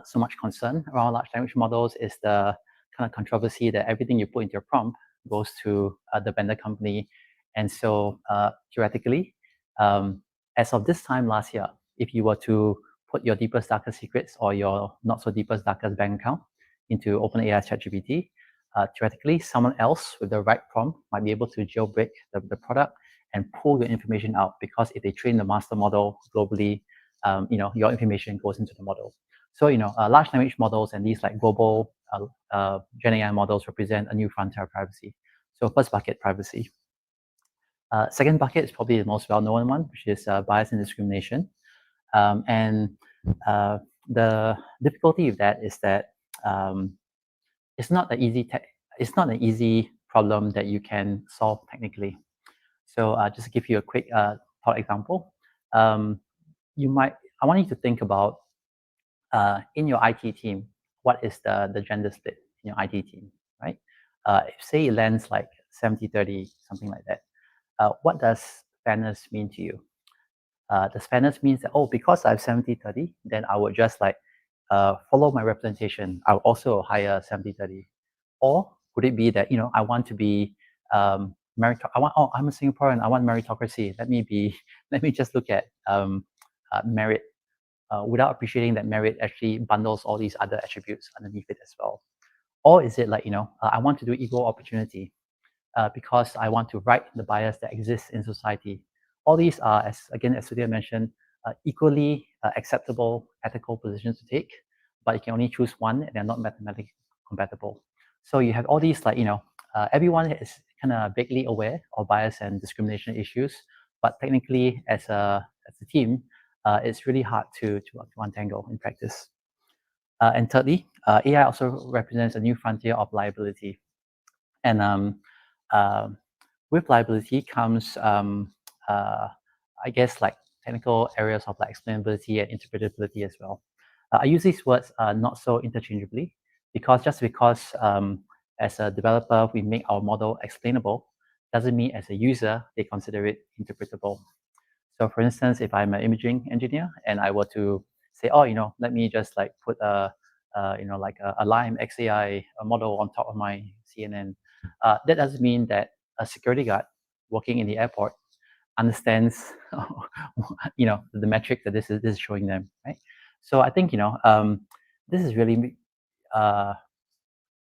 so much concern around large language models is the kind of controversy that everything you put into your prompt goes to the vendor company. And so theoretically, as of this time last year, if you were to put your deepest, darkest secrets or your not so deepest, darkest bank account into OpenAI's ChatGPT, theoretically, someone else with the right prompt might be able to jailbreak the product and pull your information out, because if they train the master model globally, your information goes into the model. So large language models and these like global Gen AI models represent a new frontier of privacy. So first bucket, privacy. Second bucket is probably the most well-known one, which is bias and discrimination. And the difficulty with that is that it's not an easy problem that you can solve technically. So just to give you a quick thought example, I want you to think about in your IT team, what is the gender split in your IT team, right? If say it lands like 70-30, something like that, what does fairness mean to you? Does fairness means that, oh, because I have 70-30, then I would just like follow my representation. I'll also hire 70-30. Or could it be that, I want to be I'm a Singaporean, I want meritocracy. Let me just look at merit without appreciating that merit actually bundles all these other attributes underneath it as well. Or is it like, I want to do equal opportunity because I want to right the bias that exists in society. All these are, as Sudhir mentioned, equally acceptable ethical positions to take, but you can only choose one and they're not mathematically compatible. So you have all these like, everyone is kind of vaguely aware of bias and discrimination issues, but technically as a team, it's really hard to untangle in practice. And thirdly, AI also represents a new frontier of liability. And with liability comes, I guess, like technical areas of like explainability and interpretability as well. I use these words not so interchangeably because as a developer, we make our model explainable, doesn't mean as a user, they consider it interpretable. So for instance, if I'm an imaging engineer and I were to say, oh, let me just like put like a Lime XAI model on top of my CNN, that doesn't mean that a security guard working in the airport understands, the metric that this is showing them, right? So I think, this is really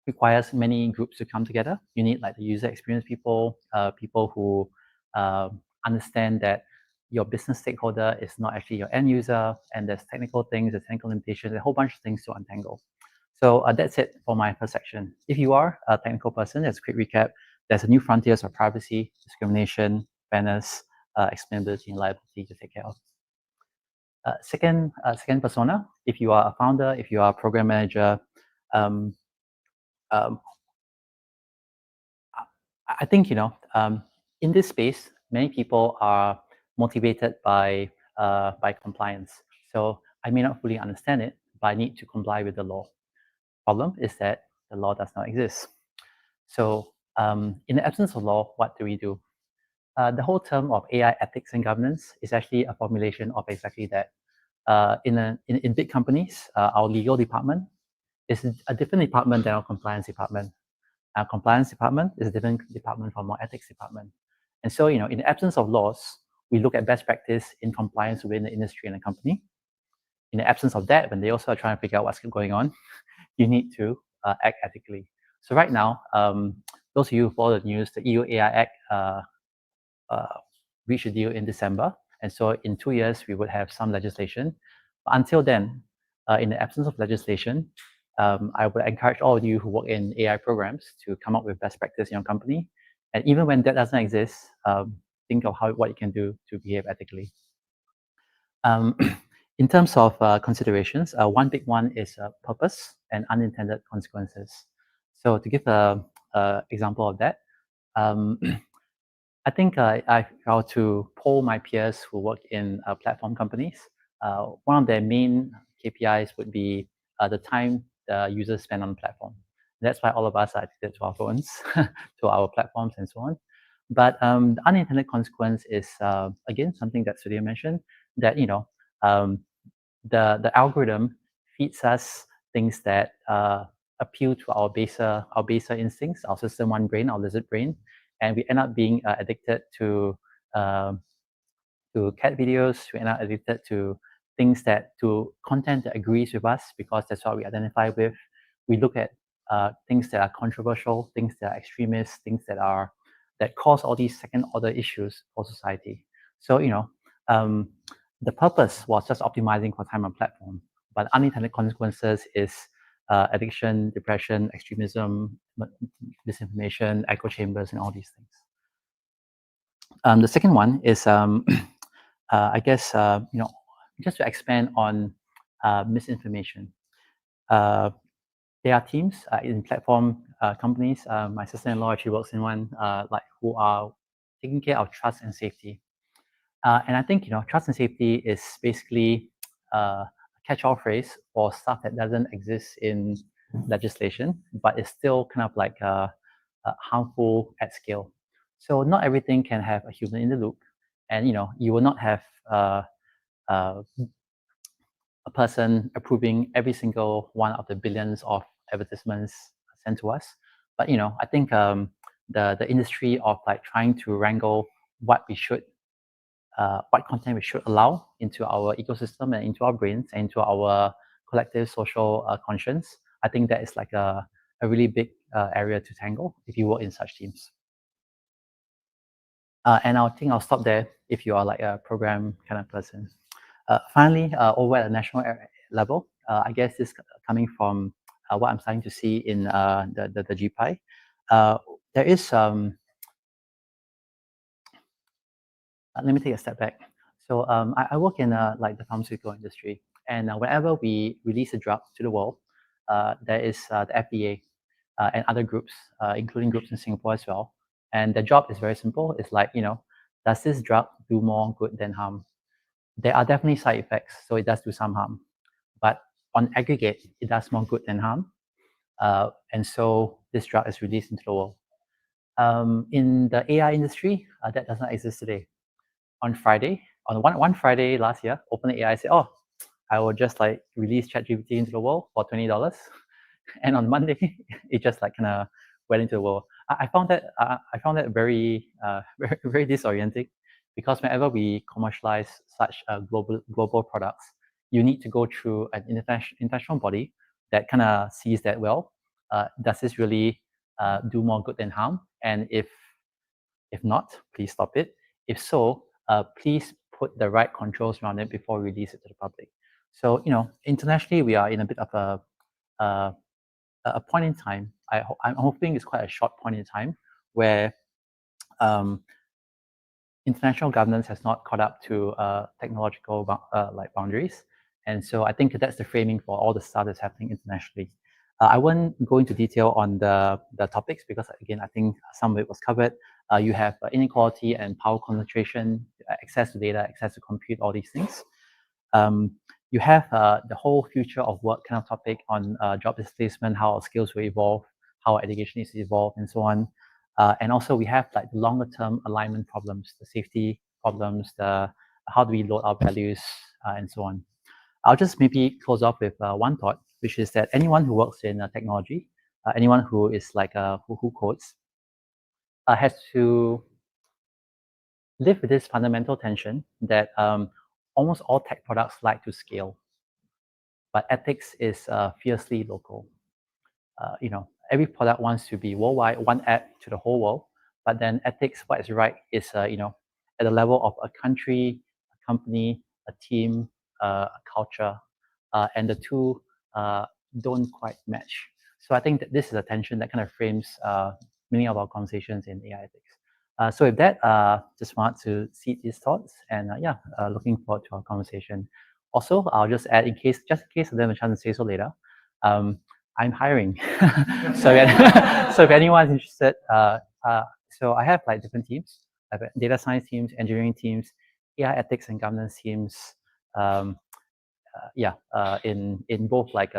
requires many groups to come together. You need like the user experience people, people who understand that your business stakeholder is not actually your end user, and there's technical things, there's technical limitations, a whole bunch of things to untangle. So that's it for my first section. If you are a technical person, as a quick recap, there's a new frontiers of privacy, discrimination, fairness, explainability, and liability to take care of. Second persona, if you are a founder, if you are a program manager, I think, in this space, many people are motivated by compliance. So I may not fully understand it, but I need to comply with the law. Problem is that the law does not exist. So in the absence of law, what do we do? The whole term of AI ethics and governance is actually a formulation of exactly that. In big companies, our legal department is a different department than our compliance department. Our compliance department is a different department from our ethics department. And so, in the absence of laws, we look at best practice in compliance within the industry and the company. In the absence of that, when they also are trying to figure out what's going on, you need to act ethically. So right now, those of you who follow the news, the EU AI Act reached a deal in December. And so in 2 years, we would have some legislation. But until then, in the absence of legislation, I would encourage all of you who work in AI programs to come up with best practice in your company. And even when that doesn't exist, think of what you can do to behave ethically. In terms of considerations, one big one is purpose and unintended consequences. So to give an example of that, I think if I were to poll my peers who work in platform companies, one of their main KPIs would be the time the users spend on the platform. That's why all of us are addicted to our phones, to our platforms and so on. But the unintended consequence is, again, something that Sudhir mentioned, that, the algorithm feeds us things that appeal to our baser instincts, our system one brain, our lizard brain, and we end up being addicted to cat videos. We end up addicted to content that agrees with us because that's what we identify with. We look at things that are controversial, things that are extremist, things that cause all these second order issues for society. So the purpose was just optimizing for time on platform, but unintended consequences is addiction, depression, extremism, disinformation, echo chambers, and all these things. The second one is, I guess, just to expand on misinformation. There are teams in platform companies. My sister-in-law actually works in one, who are taking care of trust and safety. And I think trust and safety is basically a catch-all phrase for stuff that doesn't exist in legislation, but is still kind of like harmful at scale. So not everything can have a human in the loop, and you will not have a person approving every single one of the billions of advertisements sent to us. But I think the industry of like trying to wrangle what we should, what content we should allow into our ecosystem and into our brains and into our collective social conscience, I think that is like a really big area to tangle if you work in such teams. And I think I'll stop there if you are like a program kind of person. Finally, over at the national level, I guess this coming from what I'm starting to see in the GPI, there is let me take a step back. So I work in like the pharmaceutical industry, and whenever we release a drug to the world, there is the FDA and other groups, including groups in Singapore as well. And the job is very simple. It's like, does this drug do more good than harm? There are definitely side effects, so it does do some harm. But on aggregate, it does more good than harm. And so this drug is released into the world. In the AI industry, that does not exist today. On Friday, on one Friday last year, OpenAI said, "Oh, I will just like release ChatGPT into the world for $20." And on Monday, it just like kind of went into the world. I found that very very disorienting, because whenever we commercialize such global products, you need to go through an international body that kind of sees that, well, does this really do more good than harm? And if not, please stop it. If so, please put the right controls around it before we release it to the public. So internationally, we are in a bit of a point in time. I'm hoping it's quite a short point in time where international governance has not caught up to technological boundaries. And so I think that's the framing for all the stuff that's happening internationally. I won't go into detail on the topics, because again, I think some of it was covered. You have inequality and power concentration, access to data, access to compute, all these things. You have the whole future of work kind of topic on job displacement, how our skills will evolve, how our education needs to evolve, and so on. And also we have like longer term alignment problems, the safety problems, the how do we load our values, and so on. I'll just maybe close off with one thought, which is that anyone who works in technology, anyone who is like who codes, has to live with this fundamental tension that almost all tech products like to scale, but ethics is fiercely local. Every product wants to be worldwide, one app to the whole world, but then ethics, what is right, is at the level of a country, a company, a team, a culture, and the two don't quite match. So I think that this is a tension that kind of frames many of our conversations in AI ethics. So with that, just want to seed these thoughts, and looking forward to our conversation. Also, I'll just add, just in case I don't have a chance to say so later, I'm hiring. so if anyone's interested, so I have like different teams. I have data science teams, engineering teams, AI ethics and governance teams. In both like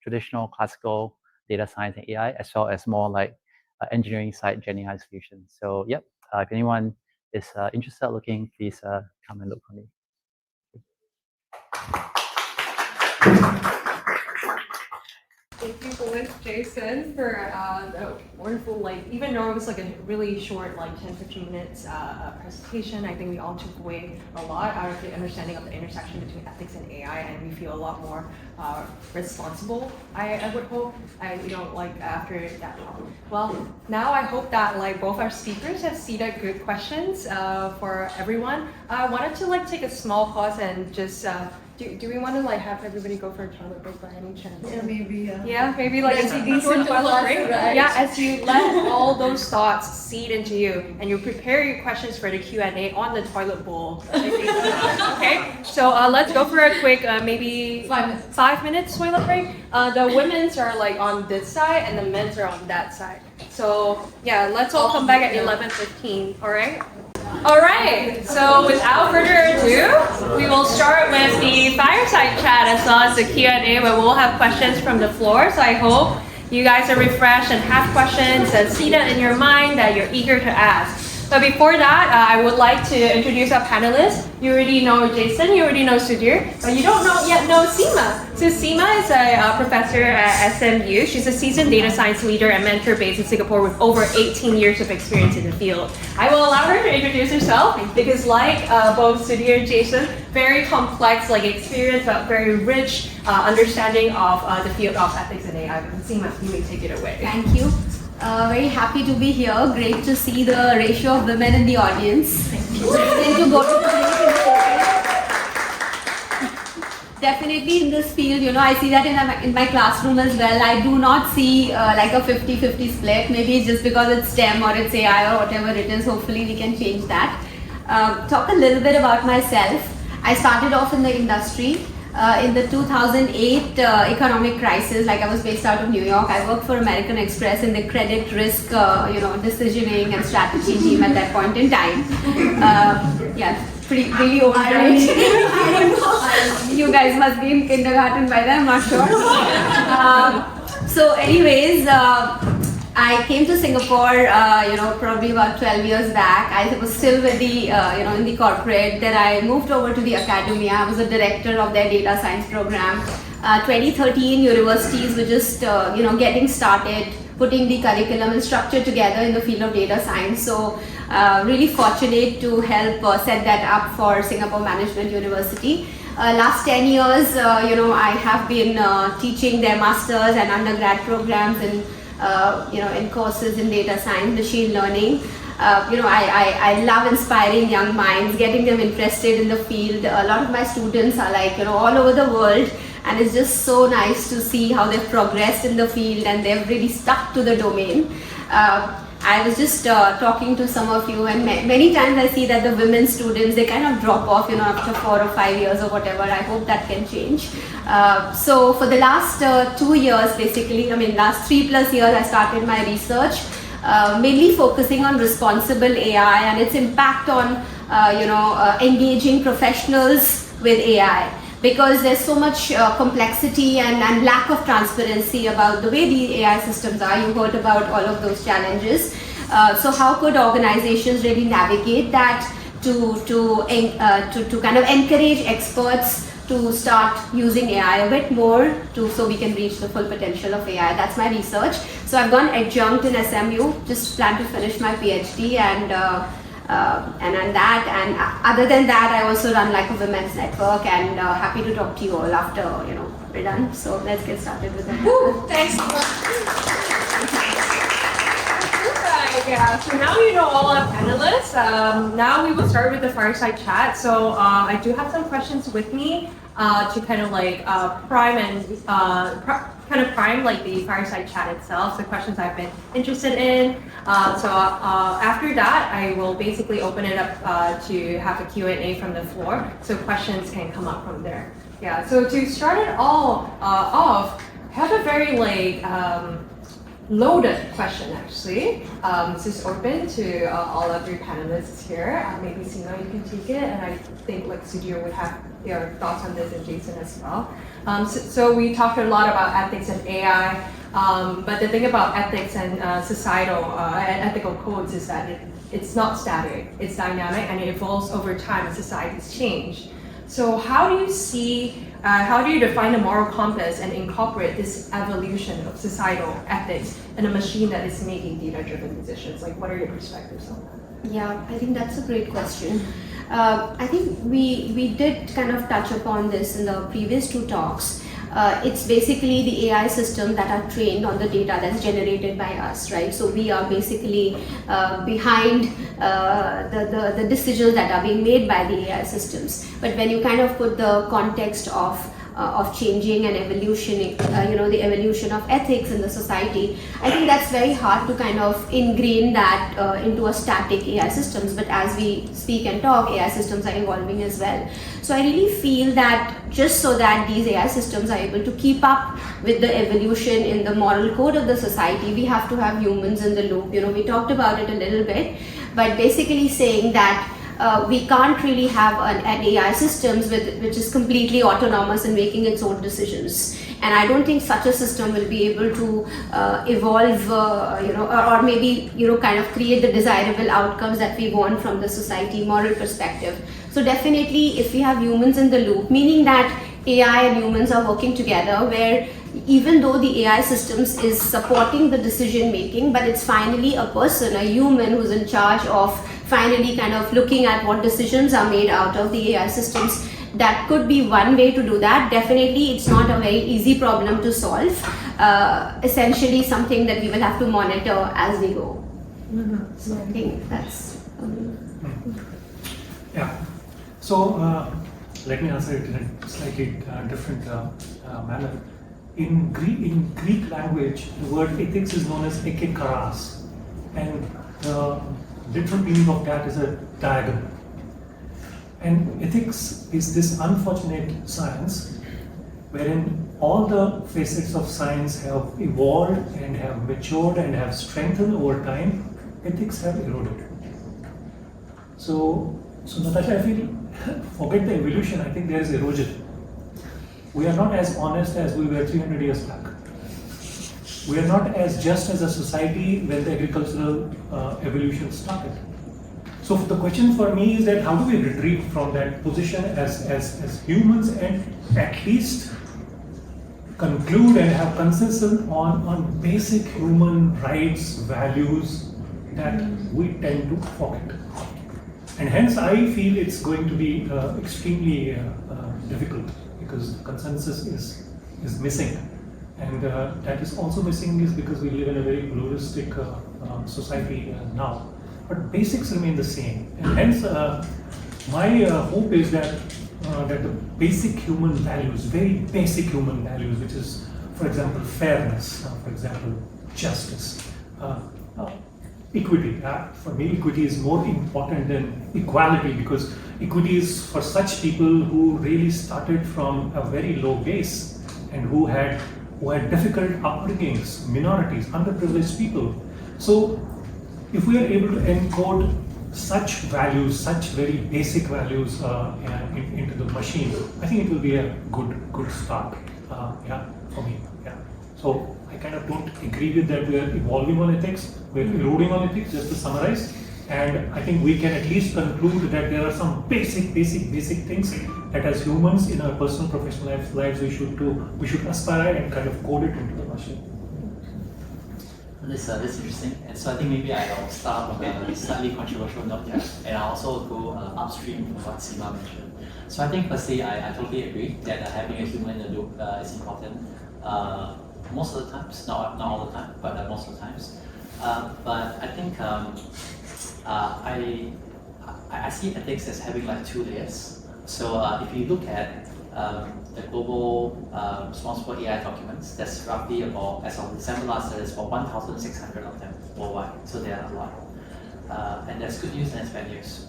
traditional classical data science and AI, as well as more like engineering side Gen AI solutions. So yep, if anyone is interested looking, please come and look for me. If you with Jason for the wonderful, like, even though it was like a really short, like 10-15 minutes presentation, I think we all took away a lot out of the understanding of the intersection between ethics and AI, and we feel a lot more responsible, I would hope, like after that talk. Well, now I hope that like both our speakers have seeded good questions for everyone. I wanted to like take a small pause and just do we want to like have everybody go for a toilet break by any chance? Yeah, maybe. Yeah, maybe like That's a a short decent toilet break. pause, right? Yeah, as you let all those thoughts seed into you, and you prepare your questions for the Q&A on the toilet bowl. Okay, so let's go for a quick maybe 5 minutes toilet break. The women's are like on this side, and the men's are on that side. So yeah, let's all come back at 11:15. All right. All right, so without further ado, we will start with the fireside chat as well as the Q&A, where we'll have questions from the floor. So I hope you guys are refreshed and have questions and see that in your mind that you're eager to ask. But before that, I would like to introduce our panelists. You already know Jason, you already know Sudhir, but you don't yet know Seema. So Seema is a professor at SMU. She's a seasoned data science leader and mentor based in Singapore with over 18 years of experience in the field. I will allow her to introduce herself because like both Sudhir and Jason, very complex like experience, but very rich understanding of the field of ethics and AI. Seema, you may take it away. Thank you. Very happy to be here. Great to see the ratio of women in the audience. Definitely in this field, I see that in my classroom as well. I do not see like a 50-50 split. Maybe it's just because it's STEM or it's AI or whatever it is. Hopefully we can change that. Talk a little bit about myself. I started off in the industry. In the 2008 economic crisis, like I was based out of New York, I worked for American Express in the credit risk, decisioning and strategy team at that point in time. Yeah, really old, right? You guys must be in kindergarten by then, I'm not sure. So anyways, I came to Singapore, probably about 12 years back. I was still with the, in the corporate. Then I moved over to the academia. I was a director of their data science program. 2013, universities were just, getting started, putting the curriculum and structure together in the field of data science. So really fortunate to help set that up for Singapore Management University. Last 10 years, I have been teaching their masters and undergrad programs in courses in data science, machine learning. I love inspiring young minds, getting them interested in the field. A lot of my students are like, all over the world, and it's just so nice to see how they've progressed in the field and they've really stuck to the domain. I was just talking to some of you, and many times I see that the women students, they kind of drop off, after 4 or 5 years or whatever. I hope that can change. So for the last 2 years, basically, last 3+ years, I started my research, mainly focusing on responsible AI and its impact on, engaging professionals with AI. Because there's so much complexity and lack of transparency about the way the AI systems are. You heard about all of those challenges. So how could organizations really navigate that to kind of encourage experts to start using AI a bit more so we can reach the full potential of AI. That's my research. So I've gone adjunct in SMU, just plan to finish my PhD and other than that, I also run like a women's network, and happy to talk to you all after we're done. So let's get started with that. Woo, thanks. Yeah, so now you know all our panelists. Now we will start with the fireside chat. So I do have some questions with me to kind of like prime like the fireside chat itself, the questions I've been interested in. So after that, I will basically open it up to have a Q&A from the floor, so questions can come up from there. Yeah, so to start it all off, I have a very like loaded question actually. This is open to all of your panelists here. Maybe Seema, you can take it, and I think like Sudhir would have their thoughts on this, and Jason as well. So we talked a lot about ethics and AI, but the thing about ethics and societal and ethical codes is that it's not static, it's dynamic, and it evolves over time as societies change. So how do you define a moral compass and incorporate this evolution of societal ethics in a machine that is making data-driven decisions? Like, what are your perspectives on that? Yeah, I think that's a great question. I think we did kind of touch upon this in the previous two talks. It's basically the AI systems that are trained on the data that's generated by us, right? So we are basically behind the decisions that are being made by the AI systems. But when you kind of put the context of changing and evolution, the evolution of ethics in the society, I think that's very hard to kind of ingrain that into a static AI systems. But as we speak and talk, AI systems are evolving as well. So I really feel that just so that these AI systems are able to keep up with the evolution in the moral code of the society, we have to have humans in the loop. We talked about it a little bit, but basically saying that we can't really have an AI systems which is completely autonomous and making its own decisions. And I don't think such a system will be able to evolve, or maybe, kind of create the desirable outcomes that we want from the society moral perspective. So definitely, if we have humans in the loop, meaning that AI and humans are working together, where even though the AI systems is supporting the decision making, but it's finally a person, a human, who's in charge of finally kind of looking at what decisions are made out of the AI systems. That could be one way to do that. Definitely, it's not a very easy problem to solve. Essentially, something that we will have to monitor as we go. So I think that's. Yeah. So let me answer it in a slightly different manner. In Greek language, the word ethics is known as ekekaras, and the literal meaning of that is a diagonal. And ethics is this unfortunate science wherein all the facets of science have evolved and have matured and have strengthened over time. Ethics have eroded. So Natasha, I feel, forget the evolution, I think there is erosion. We are not as honest as we were 300 years back. We are not as just as a society when the agricultural evolution started. So the question for me is that how do we retrieve from that position as humans and at least conclude and have consensus on basic human rights, values that we tend to forget. And hence I feel it's going to be extremely difficult because the consensus is missing. And that is also missing is because we live in a very pluralistic society now. But basics remain the same. And hence my hope is that the basic human values, very basic human values, which is, for example, fairness, for example, justice, equity. For me, equity is more important than equality because equity is for such people who really started from a very low base and who had difficult upbringings, minorities, underprivileged people. So if we are able to encode such values, such very basic values into the machine, I think it will be a good start. For me. Yeah. So I kind of don't agree with that. We are evolving on ethics, we are eroding on ethics. Just to summarize, and I think we can at least conclude that there are some basic things that as humans in our personal, professional lives we should do. We should aspire and kind of code it into the machine. This is interesting, and so I think maybe I'll start from a slightly controversial note, and I'll also go upstream from what Seema mentioned. So I think firstly, I totally agree that having a human in the loop is important. Most of the times, not all the time, but most of the times. But I think I see ethics as having like two layers. So if you look at the global responsible AI documents, there's roughly about, as of December last year, there's about 1,600 of them worldwide. So there are a lot. And there's good news and there's bad news.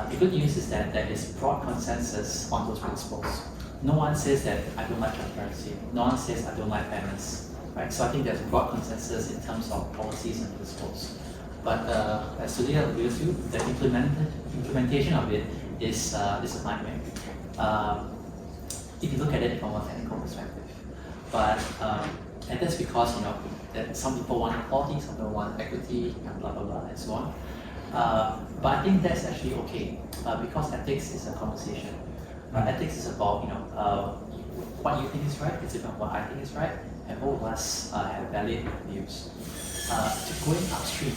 The good news is that there is broad consensus on those principles. No one says that I don't like transparency. No one says I don't like fairness. Right? So I think there's broad consensus in terms of policies and principles. But as Sudhir alluded to, the implementation of it is a nightmare. If you look at it from a technical perspective. But and that's because that some people want equality, some people want equity, and blah blah blah, and so on. But I think that's actually okay because ethics is a conversation. ethics is about what you think is right. It's about what I think is right, and both of us have valid views. To going upstream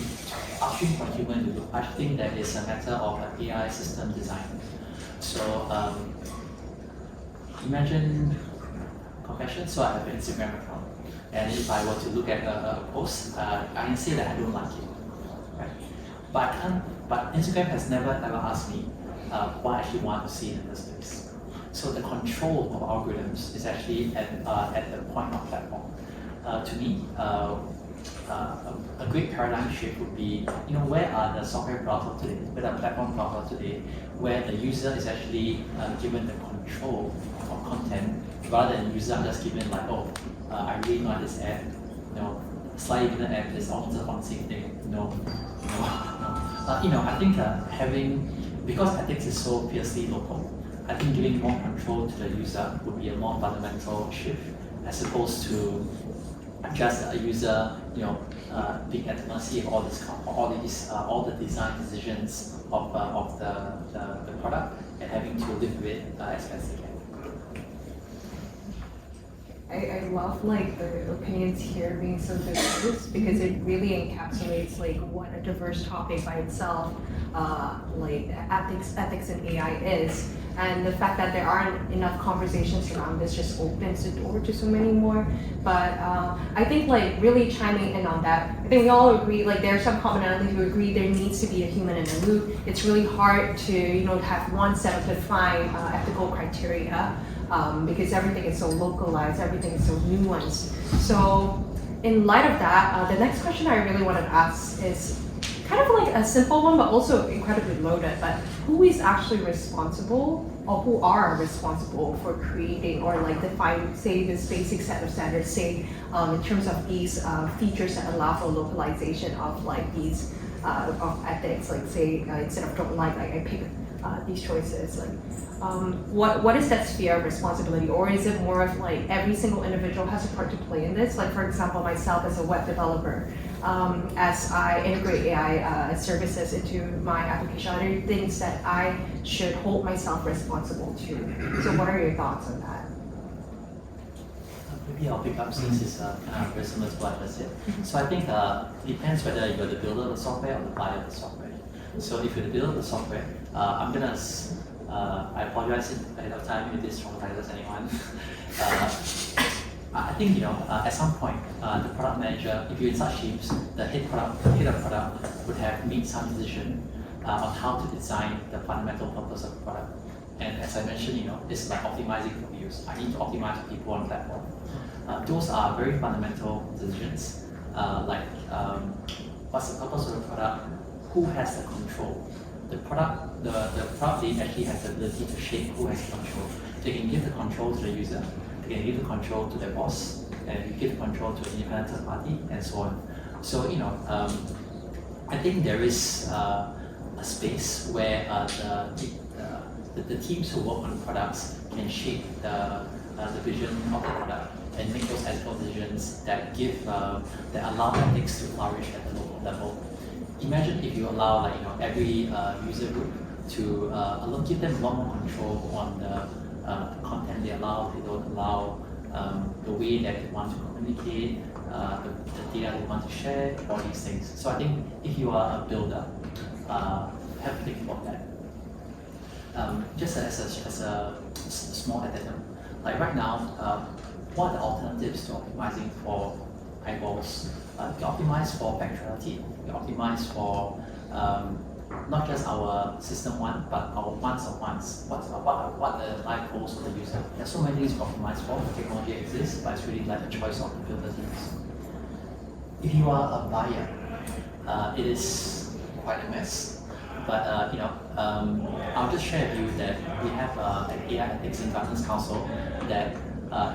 from human to loop, I think that is a matter of AI system design. So imagine confession. So I have an Instagram account, and if I were to look at a post, I can say that I don't like it, right? But I can't. But Instagram has never ever asked me what I actually want to see in this place. So the control of algorithms is actually at the point of platform. To me, a great paradigm shift would be, where are the software browsers today, where are the platform browsers today, where the user is actually given the control of content, rather than user are just given like, I really like this app, slightly different app is almost on the same thing. No. I think because ethics is so fiercely local, I think giving more control to the user would be a more fundamental shift, as opposed to just a user, being at the mercy of all the design decisions of the product and having to live with it as best they can. I love the opinions here being so diverse, because it really encapsulates what a diverse topic by itself, ethics and AI is, and the fact that there aren't enough conversations around this just opens the door to so many more. But I think really chiming in on that, I think we all agree there are some commonalities who agree there needs to be a human in the loop. It's really hard to have one set of defined ethical criteria. Because everything is so localized, everything is so nuanced. So in light of that, the next question I really wanted to ask is kind of a simple one, but also incredibly loaded. But who is actually responsible, or who are responsible for creating or define, say, this basic set of standards, say, in terms of these features that allow for localization of these of ethics, say, instead of don't I pick these choices. What is that sphere of responsibility, or is it more of every single individual has a part to play in this? For example, myself as a web developer, as I integrate AI services into my application, are there things that I should hold myself responsible to? So what are your thoughts on that? Maybe I'll pick up, since it's kind of very similar to what I just said. So I think it depends whether you're the builder of the software or the buyer of the software. So if you're the builder of the software, I'm gonna, I apologize ahead of time if this traumatizes anyone. I think at some point the product manager, if you're in such teams, the head of product would have made some decision on how to design the fundamental purpose of the product. And as I mentioned, it's like optimizing for views. I need to optimize for people on the platform. Those are very fundamental decisions, what's the purpose of the product, who has the control. The product team actually has the ability to shape who has control. They can give the control to the user, they can give the control to their boss, and you give the control to an independent third party, and so on. So I think there is a space where the teams who work on products can shape the vision of the product and make those ethical decisions that that allow ethics to flourish at the local level. Imagine if you allow every user group to give them a lot more control on the content they allow, they don't allow, the way that they want to communicate, the data they want to share, all these things. So I think if you are a builder, have to think about that. Just as a small addendum, right now, what are the alternatives to optimizing for eyeballs? You optimize for factuality, you optimize for not just our system one, but our ones of ones. What the life goals of the user. There's so many things to optimize for. The technology exists, but it's really a choice of the builder teams. If you are a buyer, it is quite a mess. But I'll just share with you that we have an AI Ethics and Governance Council that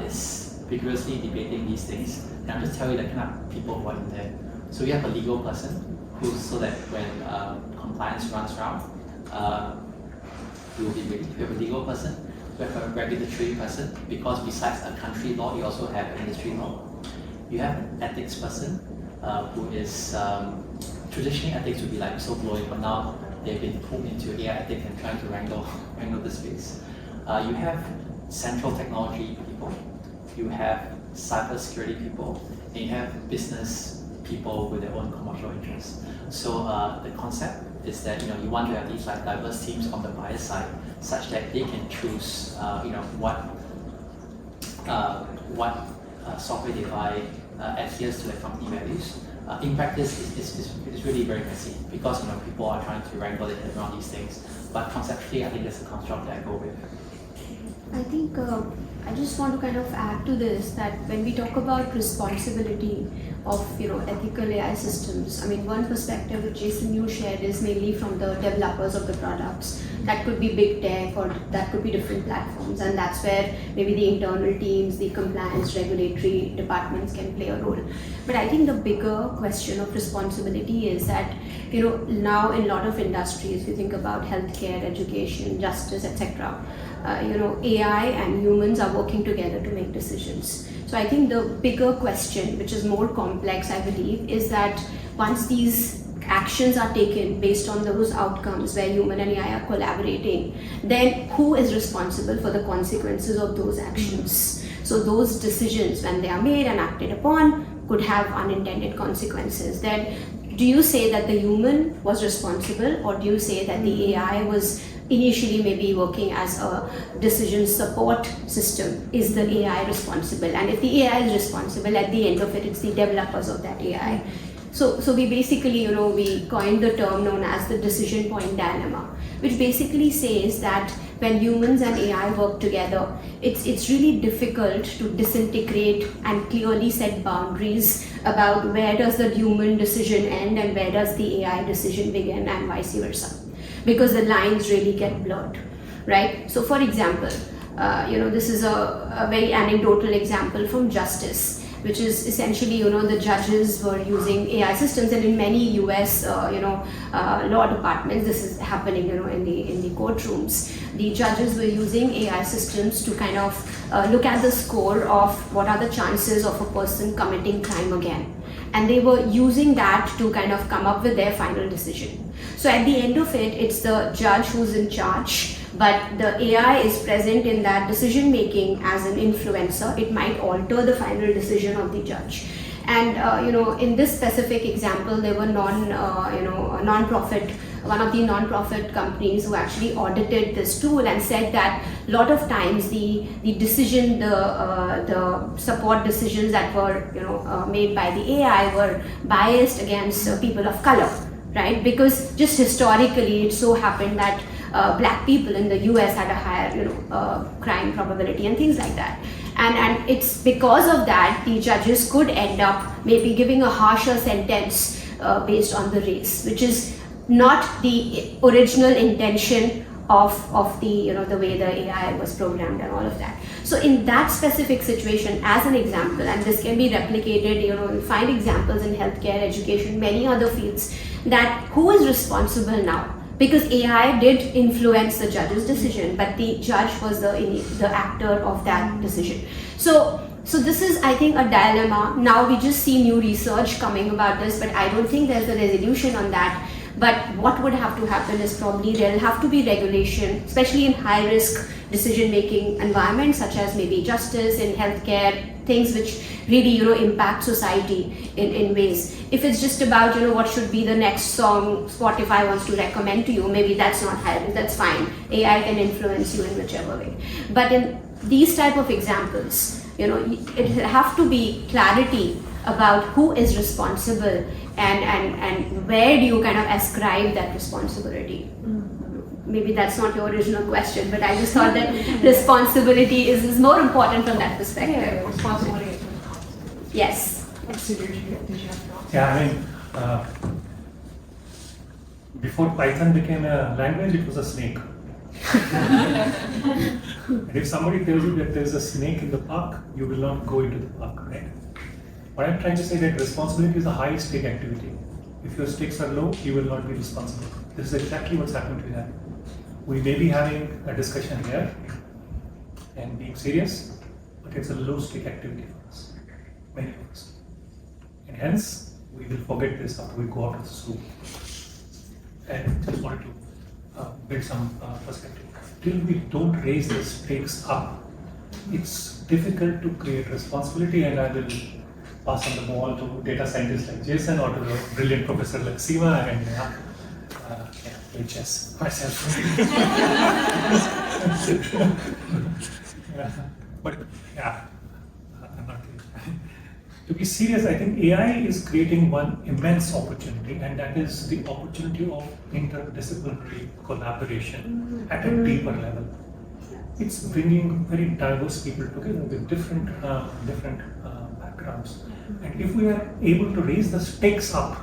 is vigorously debating these things. And I'll just tell you the kind of people who are in there. So we have a legal person so that when compliance runs around, we will be ready. We have a legal person, we have a regulatory person, because besides a country law, you also have an industry law. You have an ethics person who is, traditionally ethics would be whistleblowing, but now they've been pulled into AI ethics and trying to wrangle this space. You have central technology people, you have cybersecurity people, and you have business people with their own commercial interests. So the concept is that you want to have these like diverse teams on the buyer side, such that they can choose what software they buy adheres to their company values. In practice, it's really very messy because people are trying to wrangle their head around these things. But conceptually, I think that's the construct that I go with. I think I just want to kind of add to this that when we talk about responsibility of ethical AI systems, I mean one perspective which Jason you shared is mainly from the developers of the products. That could be big tech or that could be different platforms, and that's where maybe the internal teams, the compliance, regulatory departments can play a role. But I think the bigger question of responsibility is that now in a lot of industries, if you think about healthcare, education, justice, etc. AI and humans are working together to make decisions. So I think the bigger question, which is more complex, I believe, is that once these actions are taken based on those outcomes where human and AI are collaborating, then who is responsible for the consequences of those actions? So those decisions, when they are made and acted upon, could have unintended consequences. Then do you say that the human was responsible, or do you say that the AI was initially maybe working as a decision support system? Is the AI responsible? And if the AI is responsible, at the end of it, it's the developers of that AI. So we basically, we coined the term known as the decision point dilemma, which basically says that when humans and AI work together, it's really difficult to disintegrate and clearly set boundaries about where does the human decision end and where does the AI decision begin, and vice versa, because the lines really get blurred, right? So for example, this is a very anecdotal example from justice, which is essentially, the judges were using AI systems, and in many US, law departments, this is happening, in the courtrooms. The judges were using AI systems to kind of look at the score of what are the chances of a person committing crime again. And they were using that to kind of come up with their final decision. So at the end of it, it's the judge who's in charge, but the AI is present in that decision making as an influencer. It might alter the final decision of the judge. And in this specific example, there were one of the non-profit companies who actually audited this tool and said that a lot of times the support decisions that were made by the AI were biased against people of color, right? Because just historically, it so happened that black people in the US had a higher crime probability and things like that. And it's because of that the judges could end up maybe giving a harsher sentence based on the race, which is not the original intention of the the way the AI was programmed and all of that. So in that specific situation, as an example, and this can be replicated, you find examples in healthcare, education, many other fields, that who is responsible now? Because AI did influence the judge's decision, but the judge was the actor of that decision. So this is, I think, a dilemma. Now we just see new research coming about this, but I don't think there's a resolution on that. But what would have to happen is probably there'll have to be regulation, especially in high-risk decision-making environments, such as maybe justice, in healthcare, things which really, impact society in ways. If it's just about, what should be the next song Spotify wants to recommend to you, maybe that's not high risk, that's fine. AI can influence you in whichever way. But in these type of examples, it have to be clarity about who is responsible and where do you kind of ascribe that responsibility. Maybe that's not your original question, but I just thought that responsibility is more important from that perspective. Yeah, responsibility. Yes. Sudhir, did you have thoughts? Yeah, I mean, before Python became a language, it was a snake. And if somebody tells you that there is a snake in the park, you will not go into the park, right? What I'm trying to say is that responsibility is a high stake activity. If your stakes are low, you will not be responsible. This is exactly what's happened to that. We may be having a discussion here and being serious, but it's a low stake activity for us, many of us. And hence, we will forget this after we go out of this room. And just wanted to build some perspective. till we don't raise the stakes up, it's difficult to create responsibility. And I will pass on the ball to data scientists like Jason or to the brilliant professor like Seema, and play chess myself. But yeah, I'm not kidding. To be serious, I think AI is creating one immense opportunity, and that is the opportunity of interdisciplinary collaboration at a deeper level. It's bringing very diverse people together with different backgrounds. And if we are able to raise the stakes up,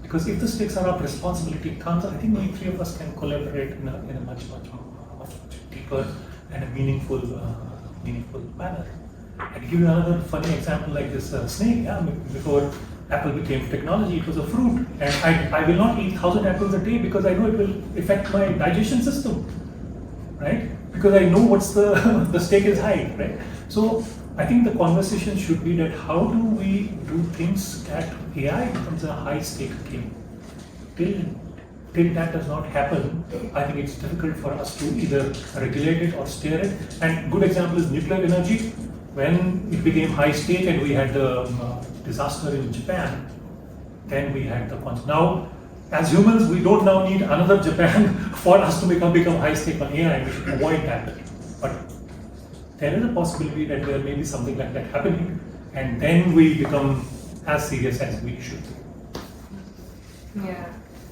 because if the stakes are up, responsibility comes, I think we three of us can collaborate in a much deeper and a meaningful manner. I can give you another funny example like this snake. Yeah, before apple became technology, it was a fruit, and I will not eat 1,000 apples a day because I know it will affect my digestion system, right? Because I know what's the stake is high, right? So I think the conversation should be that how do we do things that AI becomes a high stake game. Till that does not happen, I think it's difficult for us to either regulate it or steer it. And good example is nuclear energy. When it became high stake and we had the disaster in Japan, then we had the concept. Now, as humans, we don't now need another Japan for us to become high stake on AI. We should avoid that. But there is a possibility that there may be something like that happening, and then we become as serious as we should be. Yeah,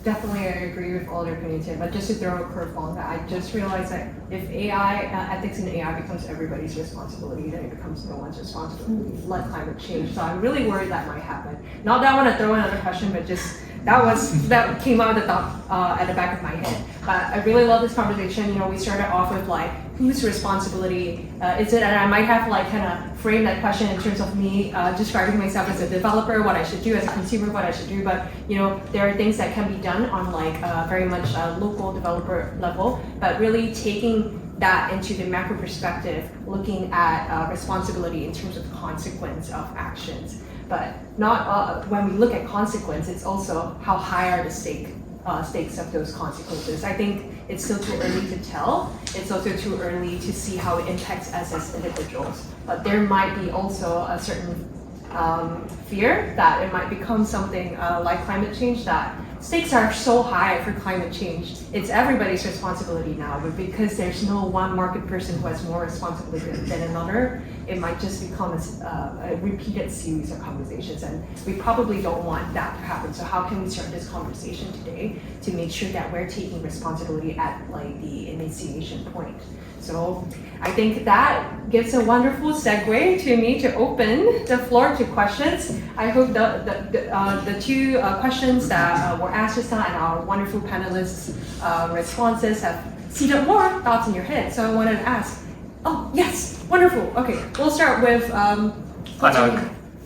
definitely I agree with all your opinions here, but just to throw a curveball on that, I just realized that if AI, ethics in AI becomes everybody's responsibility, then it becomes no one's responsibility, like climate change. So I'm really worried that might happen. Not that I want to throw another question, but just that came out at the back of my head. But I really love this conversation. We started off with like, whose responsibility is it? And I might have like kind of framed that question in terms of me describing myself as a developer, what I should do, as a consumer, what I should do. But there are things that can be done on like very much local developer level, but really taking that into the macro perspective, looking at responsibility in terms of consequence of actions. But not when we look at consequence, it's also how high are the stakes of those consequences. I think it's still too early to tell. It's also too early to see how it impacts us as individuals. But there might be also a certain fear that it might become something like climate change, that stakes are so high for climate change. It's everybody's responsibility now, but because there's no one market person who has more responsibility than another, it might just become a repeated series of conversations, and we probably don't want that to happen. So how can we start this conversation today to make sure that we're taking responsibility at like the initiation point? So I think that gives a wonderful segue to me to open the floor to questions. I hope the two questions that were asked just now and our wonderful panelists' responses have seeded more thoughts in your head. So I wanted to ask, oh yes, wonderful. Okay, we'll start with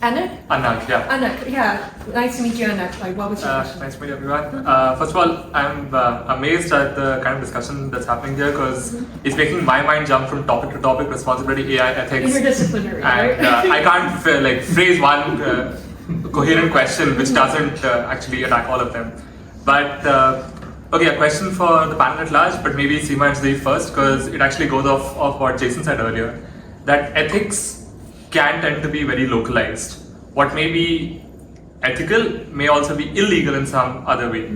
Anak? Anak, yeah. Anak, yeah. Nice to meet you, Anak. Like, what was your question? Nice to meet everyone. First of all, I'm amazed at the kind of discussion that's happening here, because it's making my mind jump from topic to topic: responsibility, AI, ethics. Interdisciplinary, right? And I can't phrase one coherent question which doesn't actually attack all of them. But okay, a question for the panel at large, but maybe Seema and Sudhir first, because it actually goes off what Jason said earlier, that ethics can tend to be very localized. What may be ethical may also be illegal in some other way.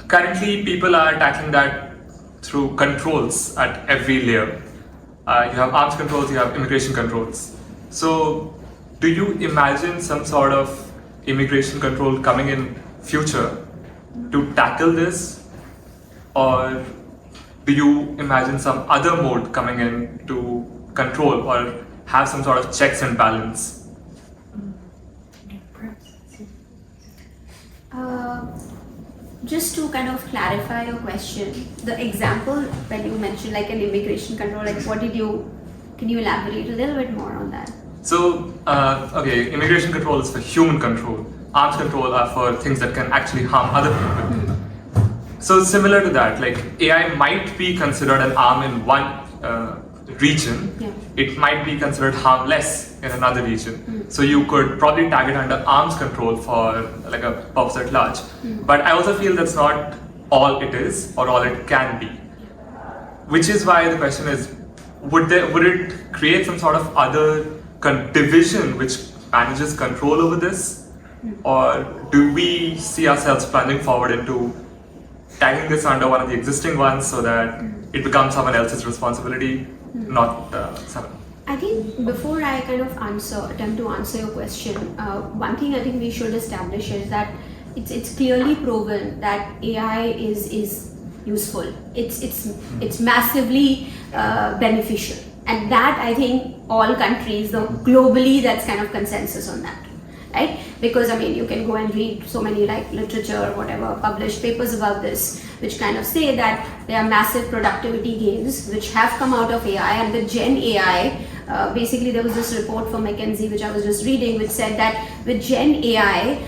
Currently, people are tackling that through controls at every layer. You have arms controls, you have immigration controls. So, do you imagine some sort of immigration control coming in future to tackle this? Or do you imagine some other mode coming in to control or have some sort of checks and balance? Just to kind of clarify your question, the example when you mentioned like an immigration control, like can you elaborate a little bit more on that? So, okay, immigration control is for human control. Arms control are for things that can actually harm other people. So similar to that, like AI might be considered an arm in one region, it might be considered harmless in another region. So you could probably tag it under arms control for like a purpose at large. But I also feel that's not all it is or all it can be. which is why the question is, would it create some sort of other division which manages control over this, or do we see ourselves plunging forward into tagging this under one of the existing ones so that it becomes someone else's responsibility, not someone? I think before I kind of attempt to answer your question, one thing I think we should establish is that it's clearly proven that AI is useful. It's massively beneficial, and that I think all countries, globally, that's kind of consensus on that, right? Because I mean, you can go and read so many like literature or whatever published papers about this, which kind of say that there are massive productivity gains which have come out of AI, and the Gen AI. Basically, there was this report from McKinsey which I was just reading, which said that with Gen AI,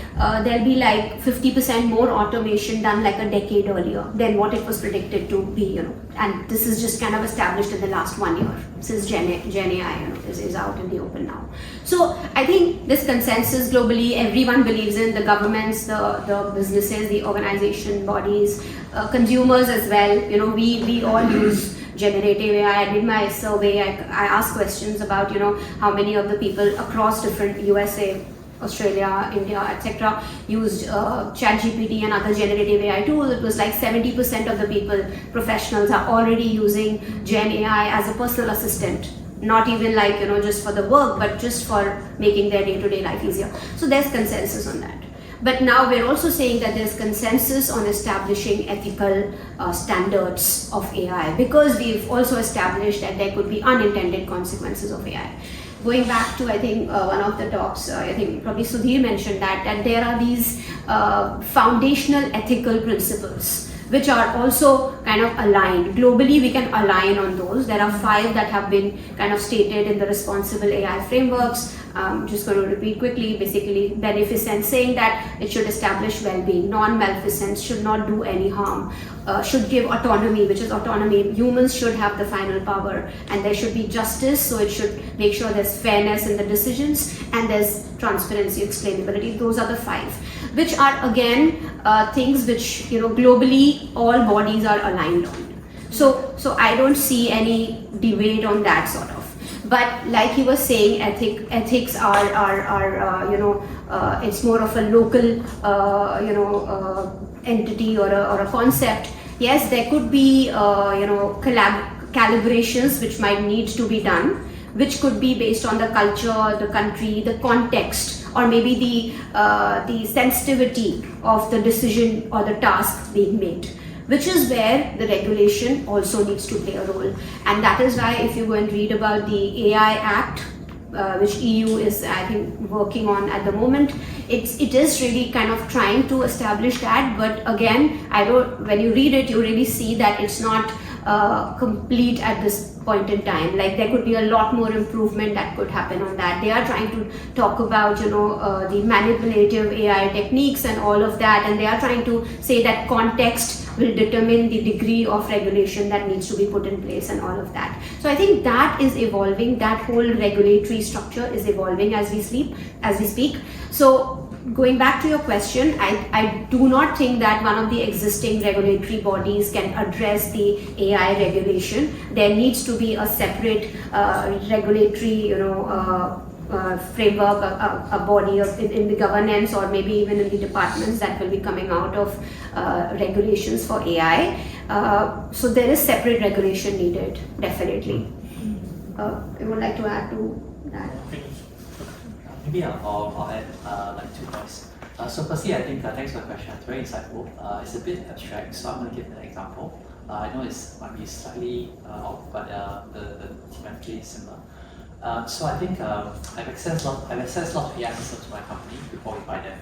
there'll be like 50% more automation done like a decade earlier than what it was predicted to be, And this is just kind of established in the last 1 year since Gen AI is out in the open now. So I think this consensus globally, everyone believes in, the governments, the businesses, the organization bodies, consumers as well. We all use generative AI. I did my survey. I asked questions about how many of the people across different USA, Australia, India, etc. used ChatGPT and other generative AI tools. It was like 70% of the people, professionals, are already using Gen AI as a personal assistant. Not even like just for the work, but just for making their day-to-day life easier. So there's consensus on that. But now we're also saying that there's consensus on establishing ethical standards of AI, because we've also established that there could be unintended consequences of AI. Going back to, I think, one of the talks, I think probably Sudhir mentioned that there are these foundational ethical principles which are also kind of aligned. Globally, we can align on those. There are 5 that have been kind of stated in the responsible AI frameworks. I'm just going to repeat quickly. Basically, beneficence, saying that it should establish well-being. Non-maleficence, should not do any harm. Should give autonomy, which is autonomy. Humans should have the final power, and there should be justice, so it should make sure there's fairness in the decisions, and there's transparency, explainability. Those are the 5, which are again things which globally all bodies are aligned on. So I don't see any debate on that sort of. But like he was saying, ethics are it's more of a local entity or a concept. Yes, there could be calibrations which might need to be done, which could be based on the culture, the country, the context, or maybe the sensitivity of the decision or the task being made, which is where the regulation also needs to play a role. And that is why if you go and read about the AI Act, which EU is, I think, working on at the moment, it is really kind of trying to establish that. But again, when you read it, you really see that it's not complete at this point in time. Like, there could be a lot more improvement that could happen on that. They are trying to talk about the manipulative AI techniques and all of that, and they are trying to say that context will determine the degree of regulation that needs to be put in place and all of that. So I think that is evolving. That whole regulatory structure is evolving as we speak. So going back to your question, I do not think that one of the existing regulatory bodies can address the AI regulation. There needs to be a separate regulatory framework, a body in the governance, or maybe even in the departments that will be coming out of regulations for AI. So there is separate regulation needed, definitely. I would like to add to that. Maybe I'll add like 2 points. So firstly, I think thanks for the question. It's very insightful. It's a bit abstract, so I'm going to give an example. I know it might be slightly off, but the thematically is similar. So I think I've accessed lots of AI systems to my company before we buy them.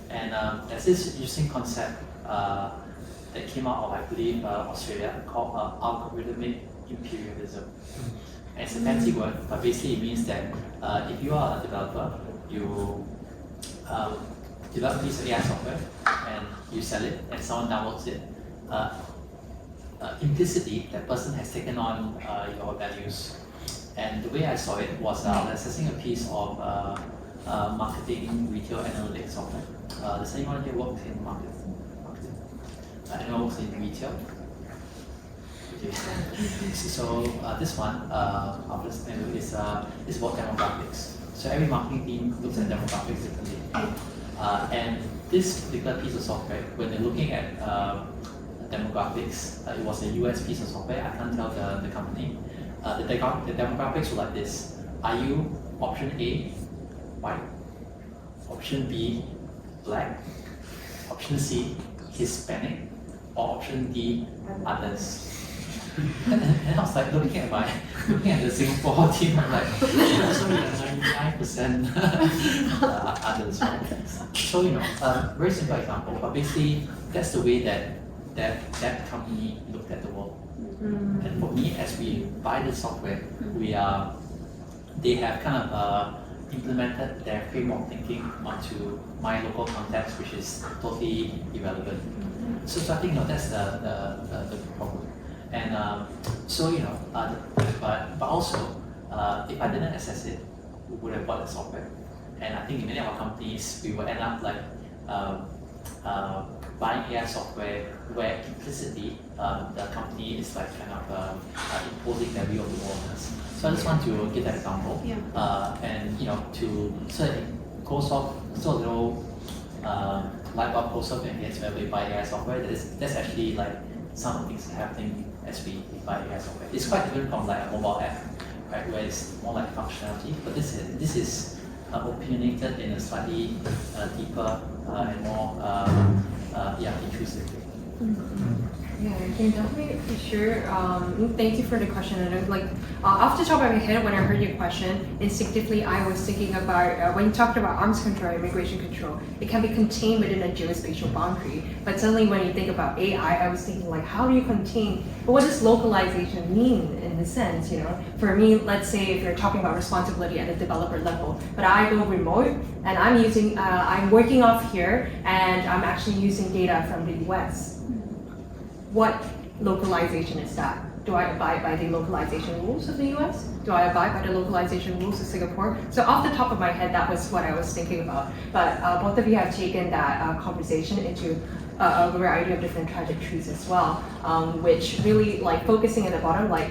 And there's this interesting concept that came out of, I believe, Australia, called algorithmic imperialism. And it's a fancy word, but basically it means that if you are a developer, you develop a piece of AI software and you sell it, and someone downloads it. Implicitly, that person has taken on your values. And the way I saw it was I was assessing a piece of marketing retail analytics software. Does anyone here work in marketing? Anyone works in retail? So this one, our first thing is about demographics. So every marketing team looks at demographics differently. And this particular piece of software, when they're looking at demographics, it was a US piece of software, I can't tell the company. The demographics were like this. Are you option A, white? Option B, black? Option C, Hispanic? Or option D, others? And I was like looking at the Singapore team, I'm like, so we are 99% others, right? So very simple example, but basically that's the way that company looked at the world. And for me, as we buy the software, they have kind of implemented their framework thinking onto my local context, which is totally irrelevant. So I think that's the problem. And but also, if I didn't assess it, we would have bought the software. And I think in many of our companies, we will end up like buying AI software where implicitly the company is like kind of imposing their view of the world on us. So I just want to give that example, and so it goes off so a little light bulb goes off and yes, where we buy AI software. That's actually like some of the things happening as we buy AI software. It's quite different from like a mobile app, right, where it's more like functionality. But this is opinionated in a slightly deeper and more intrusive way. Yeah, I can definitely for sure. Thank you for the question. And like off the top of my head, when I heard your question, instinctively I was thinking about when you talked about arms control, immigration control, it can be contained within a geospatial boundary. But suddenly, when you think about AI, I was thinking like, how do you contain? But what does localization mean in the sense? For me, let's say if you're talking about responsibility at a developer level, but I go remote and I'm working off here, and I'm actually using data from the US. What localization is that? Do I abide by the localization rules of the US? Do I abide by the localization rules of Singapore? So off the top of my head, that was what I was thinking about. But both of you have taken that conversation into a variety of different trajectories as well, which really like focusing at the bottom, like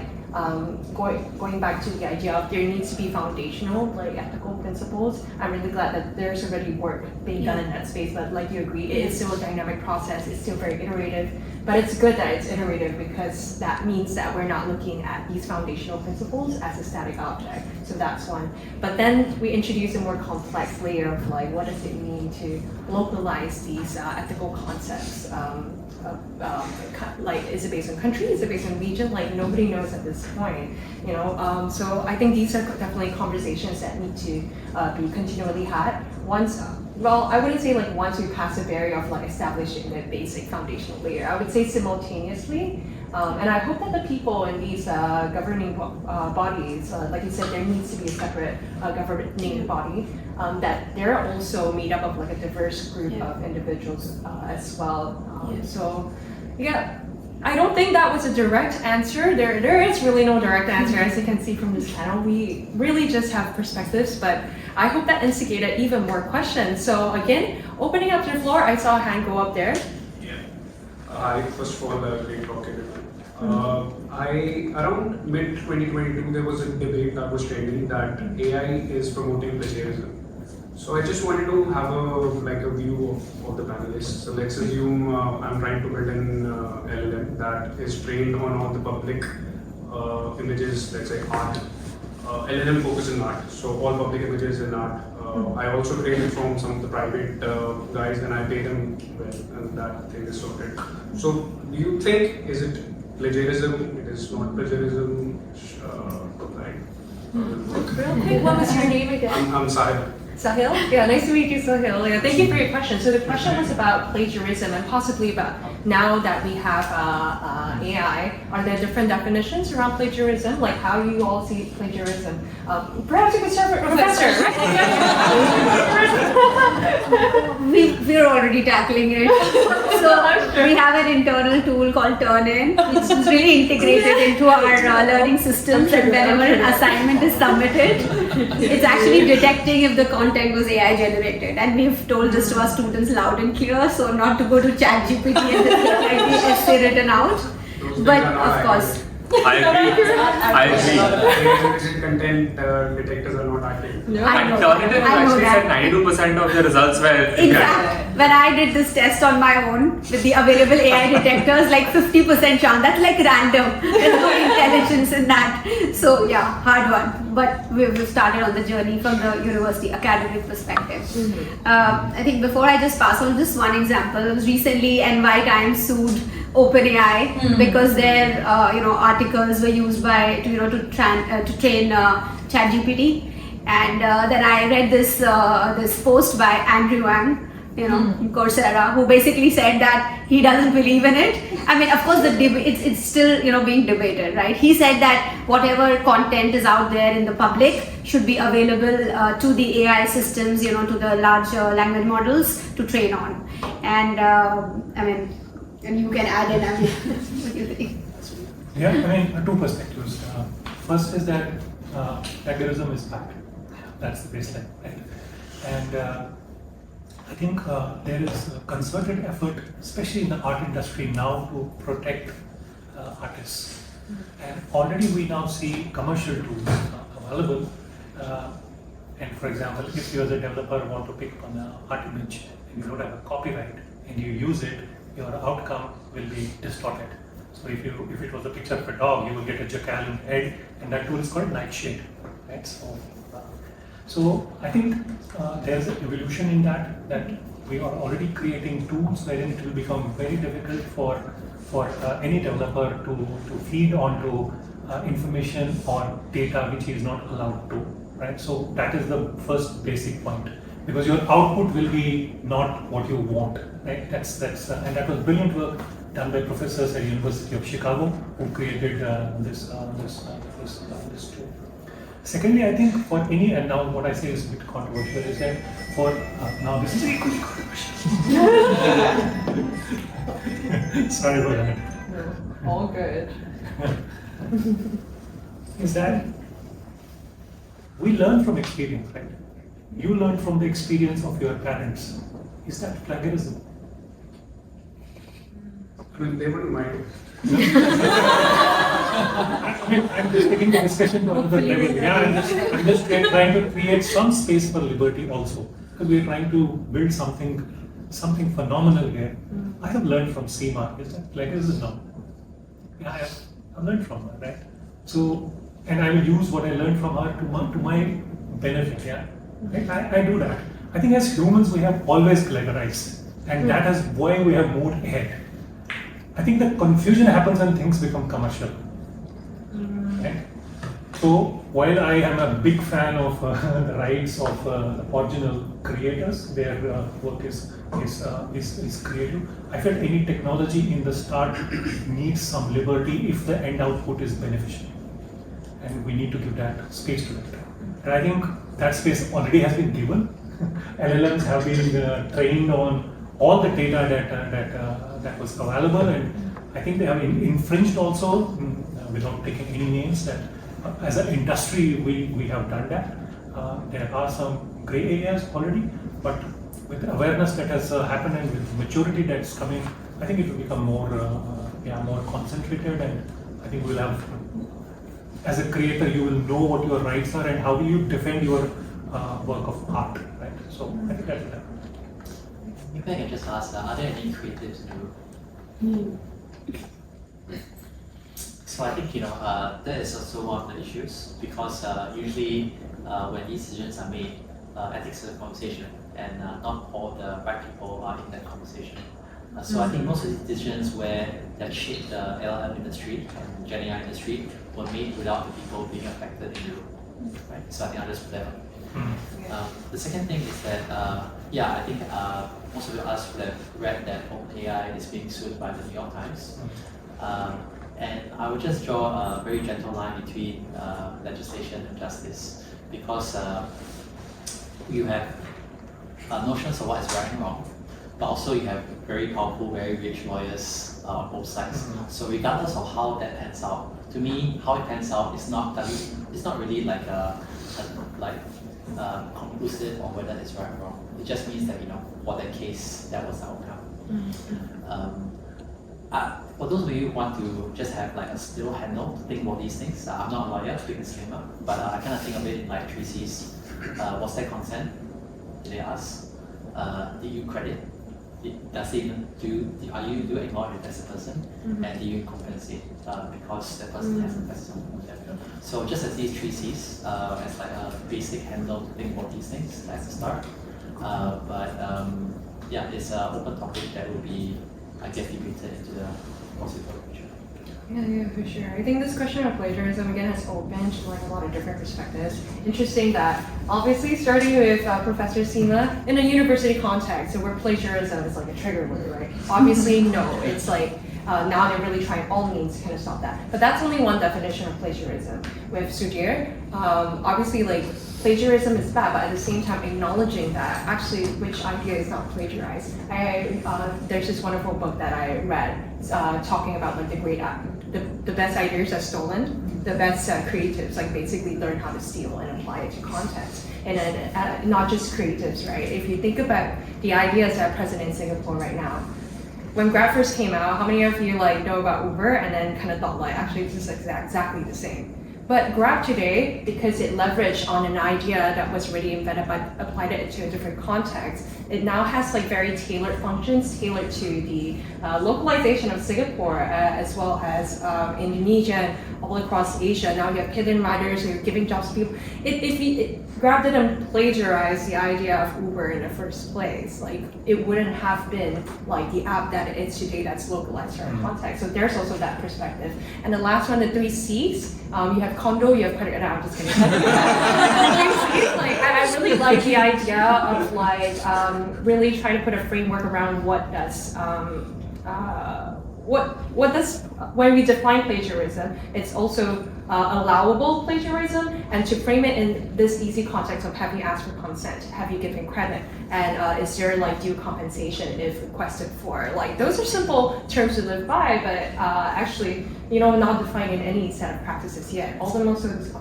going back to the idea of there needs to be foundational like ethical principles. I'm really glad that there's already work being done in that space, but like you agree, it is still a dynamic process, it's still very iterative, but it's good that it's iterative because that means that we're not looking at these foundational principles as a static object. So that's one. But then we introduce a more complex layer of like, what does it mean to localize these ethical concepts? Like, is it based on country? Is it based on region? Like, nobody knows at this point, So I think these are definitely conversations that need to be continually had. I wouldn't say like once we pass the barrier of like establishing the basic foundational layer. I would say simultaneously. And I hope that the people in these governing bodies, like you said, there needs to be a separate governing body, that they're also made up of like a diverse group of individuals as well. So, I don't think that was a direct answer. There is really no direct answer, as you can see from this panel. We really just have perspectives, but I hope that instigated even more questions. So again, opening up to the floor, I saw a hand go up there. Hi, first of all, great talking to you. Around mid-2022, there was a debate that was trending that AI is promoting plagiarism. So I just wanted to have a view of the panelists. So let's assume I'm trying to build an LLM that is trained on all the public images, let's say art. LLM focuses on art, so all public images in art. I also trained it from some of the private guys, and I pay them well, and that thing is sorted. So do you think, is it plagiarism? It is not plagiarism? Real quick, what was your name again? I'm Sahil. Sahil? Yeah, nice to meet you, Sahil. Yeah, thank you for your question. So the question was about plagiarism and possibly about now that we have AI, are there different definitions around plagiarism? Like how do you all see plagiarism? Perhaps you could start with Professor. We're already tackling it. So we have an internal tool called Turn-In, which is really integrated into our learning systems, and whenever an assignment is submitted, it's actually detecting if the content was AI generated, and we've told this to our students loud and clear, so not to go to ChatGPT and just get like the essay written out. things But are not of course, I agree. I agree. AI-generated content detectors are not accurate. I And know Turnitin that. I know actually that. said 92% of the results were incorrect. Exactly. When I did this test on my own with the available AI detectors, like 50% chance. That's like random. There's no intelligence in that. So yeah, hard one. But we've started on the journey from the university academic perspective. I think before I just pass on just one example, it was recently NY Times sued OpenAI because their articles were used by to train ChatGPT. And then I read this post by Andrew Wang, in Coursera, who basically said that he doesn't believe in it. I mean, of course, it's still being debated, right? He said that whatever content is out there in the public should be available to the AI systems, to the large language models to train on. And and you can add in. What do you think? Yeah, I mean, two perspectives. First is that plagiarism is bad. That's the baseline, right? And I think there is a concerted effort, especially in the art industry now, to protect artists. And already we now see commercial tools available. And for example, if you as a developer want to pick on an art image and you don't have a copyright and you use it, your outcome will be distorted. So if it was a picture of a dog, you will get a jackal head, and that tool is called Nightshade, right? So I think there's an evolution in that we are already creating tools wherein it will become very difficult for any developer to feed onto information or data which he is not allowed to, right? So that is the first basic point, because your output will be not what you want, right? That's and that was brilliant work done by professors at University of Chicago who created this tool. Secondly, I think for any, and now what I say is a bit controversial, is that for now this is a good question. Sorry for that. No, all good. Is that we learn from experience, right? You learn from the experience of your parents. Is that plagiarism? I mean, they wouldn't mind. I'm just taking the discussion to another level. Yeah, I'm just trying to create some space for liberty also, because we're trying to build something phenomenal here. I have learned from Seema. Is that plagiarism now? Yeah, I've learned from her, right? So, and I will use what I learned from her to my benefit. Yeah, right? I do that. I think as humans we have always plagiarized, and that is why we have moved ahead. I think the confusion happens when things become commercial. Right? So while I am a big fan of the rights of the original creators, their work is creative. I felt any technology in the start needs some liberty if the end output is beneficial, and we need to give that space to that. And I think that space already has been given. LLMs have been trained on all the data that was available, and I think they have infringed also, without taking any names, that as an industry we have done that. There are some gray areas already, but with the awareness that has happened and with maturity that's coming, I think it will become more concentrated, and I think we'll have, as a creator, you will know what your rights are and how do you defend your work of art, right? So I think that's that. Maybe I can just ask, are there any creatives in the room? So I think that is also one of the issues, because usually when these decisions are made, ethics is a conversation, and not all the right people are in that conversation. So I think most of the decisions that shaped the LLM industry and Gen AI industry were made without the people being affected in the room, right? So I think I'll just put that on. The second thing is that, I think most of us would have read that OpenAI is being sued by the New York Times. And I would just draw a very gentle line between legislation and justice, because you have notions of what is right and wrong, but also you have very powerful, very rich lawyers on both sides. So regardless of how that pans out, to me, how it pans out is not really like conclusive on whether it's right or wrong. It just means that for that case, that was the outcome. for those of you who want to just have like a still handle to think about these things, I'm not a lawyer, big disclaimer, but I kind of think of it in like 3 C's. Was there consent? Did they ask? Did you credit? Does it even are you do acknowledge it as a person? And do you compensate because that person has invested on them? So just as these 3 C's as like a basic handle to think about these things as a start. Yeah, it's an open topic that will be, I guess, debated into the possible future. Yeah, for sure. I think this question of plagiarism again has opened to like a lot of different perspectives. Interesting that obviously starting with Professor Seema in a university context, so where plagiarism is like a trigger word, right? Obviously, no, it's like now they're really trying all means to kind of stop that. But that's only one definition of plagiarism. With Sudhir, obviously like plagiarism is bad, but at the same time acknowledging that actually which idea is not plagiarized. There's this wonderful book that I read talking about like the best ideas are stolen, the best creatives like basically learn how to steal and apply it to context. And then not just creatives, right? If you think about the ideas that are present in Singapore right now, when Grab first came out, how many of you like know about Uber and then kind of thought like actually this is exactly the same? But Grab today, because it leveraged on an idea that was already invented but applied it to a different context, it now has like very tailored functions tailored to the localization of Singapore as well as Indonesia and all across Asia. Now you have hidden riders who are giving jobs to people. Grab didn't plagiarize the idea of Uber in the first place. Like it wouldn't have been like the app that it is today that's localized to our context. So there's also that perspective. And the last one, the 3 C's. You have condo, you have credit. No, I'm just kidding. Like I really like the idea of like really trying to put a framework around what does when we define plagiarism, it's also allowable plagiarism, and to frame it in this easy context of have you asked for consent, have you given credit, and is there like due compensation if requested for? Like those are simple terms to live by, but actually, not defined in any set of practices yet. Also, most of this. I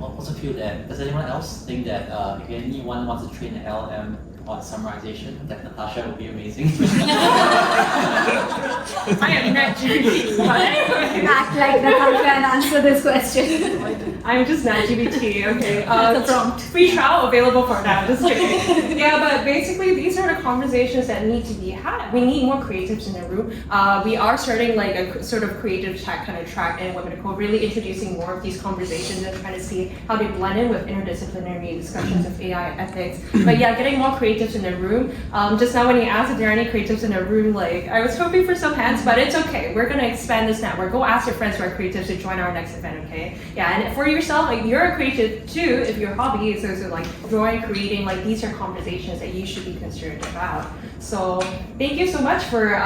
also feel that, does anyone else think that if anyone wants to train an LM on summarization, that Natasha would be amazing? I am not GPT. Act like Natasha and answer this question. I'm just not GPT, okay. Free trial available for now, just kidding. Yeah, but basically these are the conversations that need to be had. We need more creatives in the room. We are starting like a sort of creative chat kind of track in Women Decode, really introducing more of these conversations and trying to see how they blend in with interdisciplinary discussions of AI ethics. But yeah, getting more creatives in the room. Just now when you asked if there are any creatives in the room, like I was hoping for some hands, but it's okay. We're gonna expand this network. Go ask your friends who are creatives to join our next event, okay? Yeah, and for yourself, like you're a creative too, if your hobby is also like drawing, creating, like these are conversations that you should be concerned about. So thank you so much for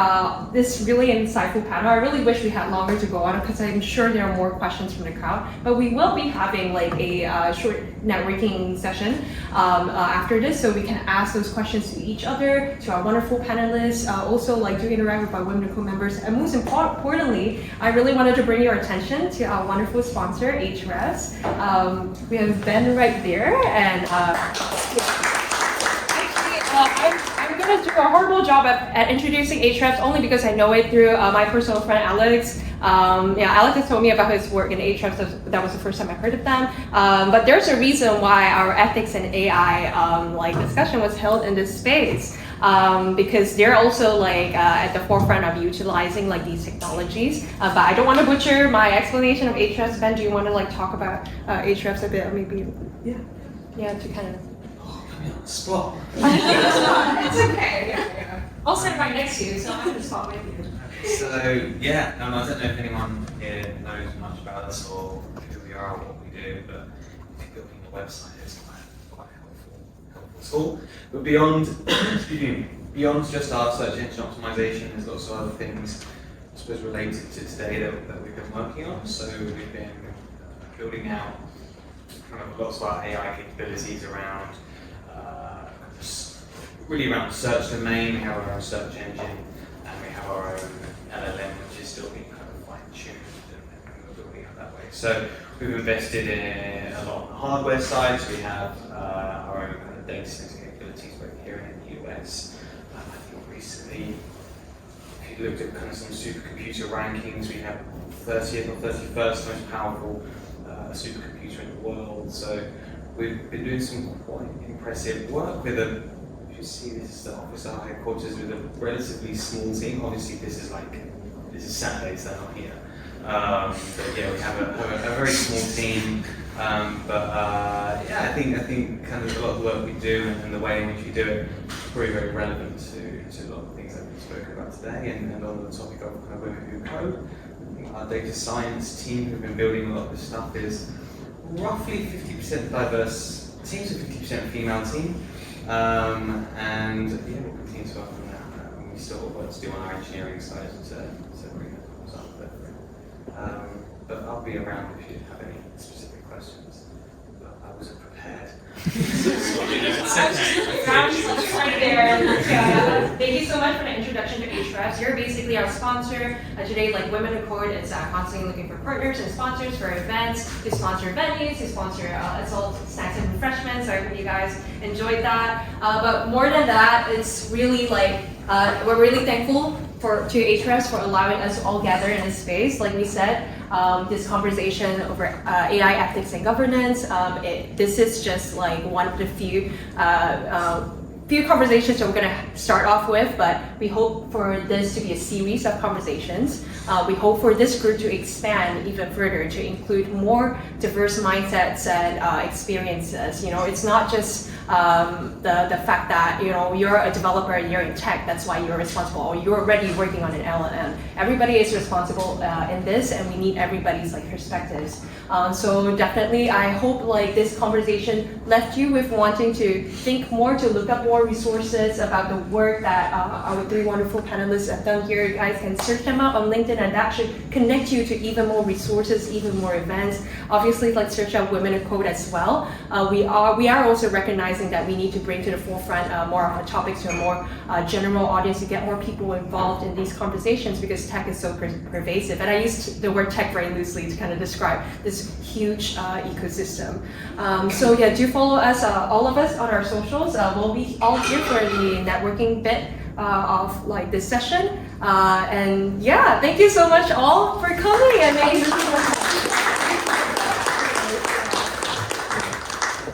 this really insightful panel. I really wish we had longer to go on because I'm sure there are more questions from the crowd, but we will be having like a short networking session after this, so we can ask those questions to each other, to our wonderful panelists, also like to interact with our Women Decode members, and most importantly, I really wanted to bring your attention to our wonderful sponsor, Ahrefs. We have Ben right there, and I'm going to do a horrible job at introducing Ahrefs only because I know it through my personal friend Alex. Alex has told me about his work in Ahrefs. That was the first time I heard of them. But there's a reason why our ethics and AI discussion was held in this space. Because they're also at the forefront of utilizing these technologies. But I don't want to butcher my explanation of Ahrefs. Ben, do you want to talk about Ahrefs a bit, or maybe to kind of. Put me on the spot. It's okay. Yeah. I'll sit right next to you, so I have to talk with you. So I don't know if anyone here knows much about us or who we are or what we do, but if you go on the website, it's quite helpful tool. But beyond just our search engine optimization, there's lots of other things, I suppose, related to today that we've been working on. So we've been building out lots of our AI capabilities around really around the search domain. We have our own search engine, and we have our own LLM, which is still being fine-tuned, and we're building out that way. So we've invested in a lot on the hardware side. So we have our own data center capabilities both here and in the US. I think recently, a few looked at kind of some supercomputer rankings. We have 30th or 31st most powerful supercomputer in the world. So we've been doing some quite impressive work with a, if you see this is the office, our headquarters, with a relatively small team. Obviously this is Saturday, so they're not here. But yeah, we have a very small team. Yeah, I think kind of a lot of the work we do and the way in which we do it is very, very relevant to a lot of things that we've spoken about today, and on the topic of kind of women who code. I think our data science team who've been building a lot of this stuff is roughly 50% diverse teams, a 50% female team. And yeah, we'll continue to work on that. We still have work to do on our engineering side to bring that up. But I'll be around if you have any specific questions. But I wasn't prepared. Right there. Yeah. Thank you so much for the introduction to Hrefs. You're basically our sponsor today. Like Women Who Code is constantly looking for partners and sponsors for events. To sponsor venues, to sponsor assault snacks and refreshments. I hope you guys enjoyed that. But more than that, it's really like we're really thankful to Hrefs for allowing us to all gather in this space. Like we said, this conversation over AI ethics and governance, this is just like one of the few conversations that we're going to start off with, but we hope for this to be a series of conversations. We hope for this group to expand even further to include more diverse mindsets and experiences. You know, it's not just the fact that, you know, you're a developer and you're in tech, that's why you're responsible, or you're already working on an LLM. Everybody is responsible in this, and we need everybody's like perspectives. So definitely, I hope like this conversation left you with wanting to think more, to look up more resources about the work that our three wonderful panelists have done here. You guys can search them up on LinkedIn, and that should connect you to even more resources, even more events. Obviously, like search out Women in Code as well. We are also recognizing that we need to bring to the forefront more of the topics to a more general audience, to get more people involved in these conversations, because tech is so pervasive. And I used the word tech very loosely to kind of describe this huge ecosystem. So yeah, do follow us, all of us, on our socials. We'll be all here for the networking bit of like this session. And yeah, thank you so much all for coming and making this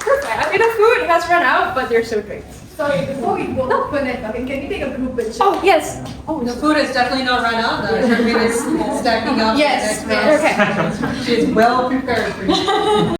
perfect. I mean, the food has run out, but they're so great. Sorry, before we go open it, can we take a group picture? Oh, yes. Oh, the food has definitely not run out. The Sharmeen is stacking up. Yes, the next round. Okay. She's well prepared for you.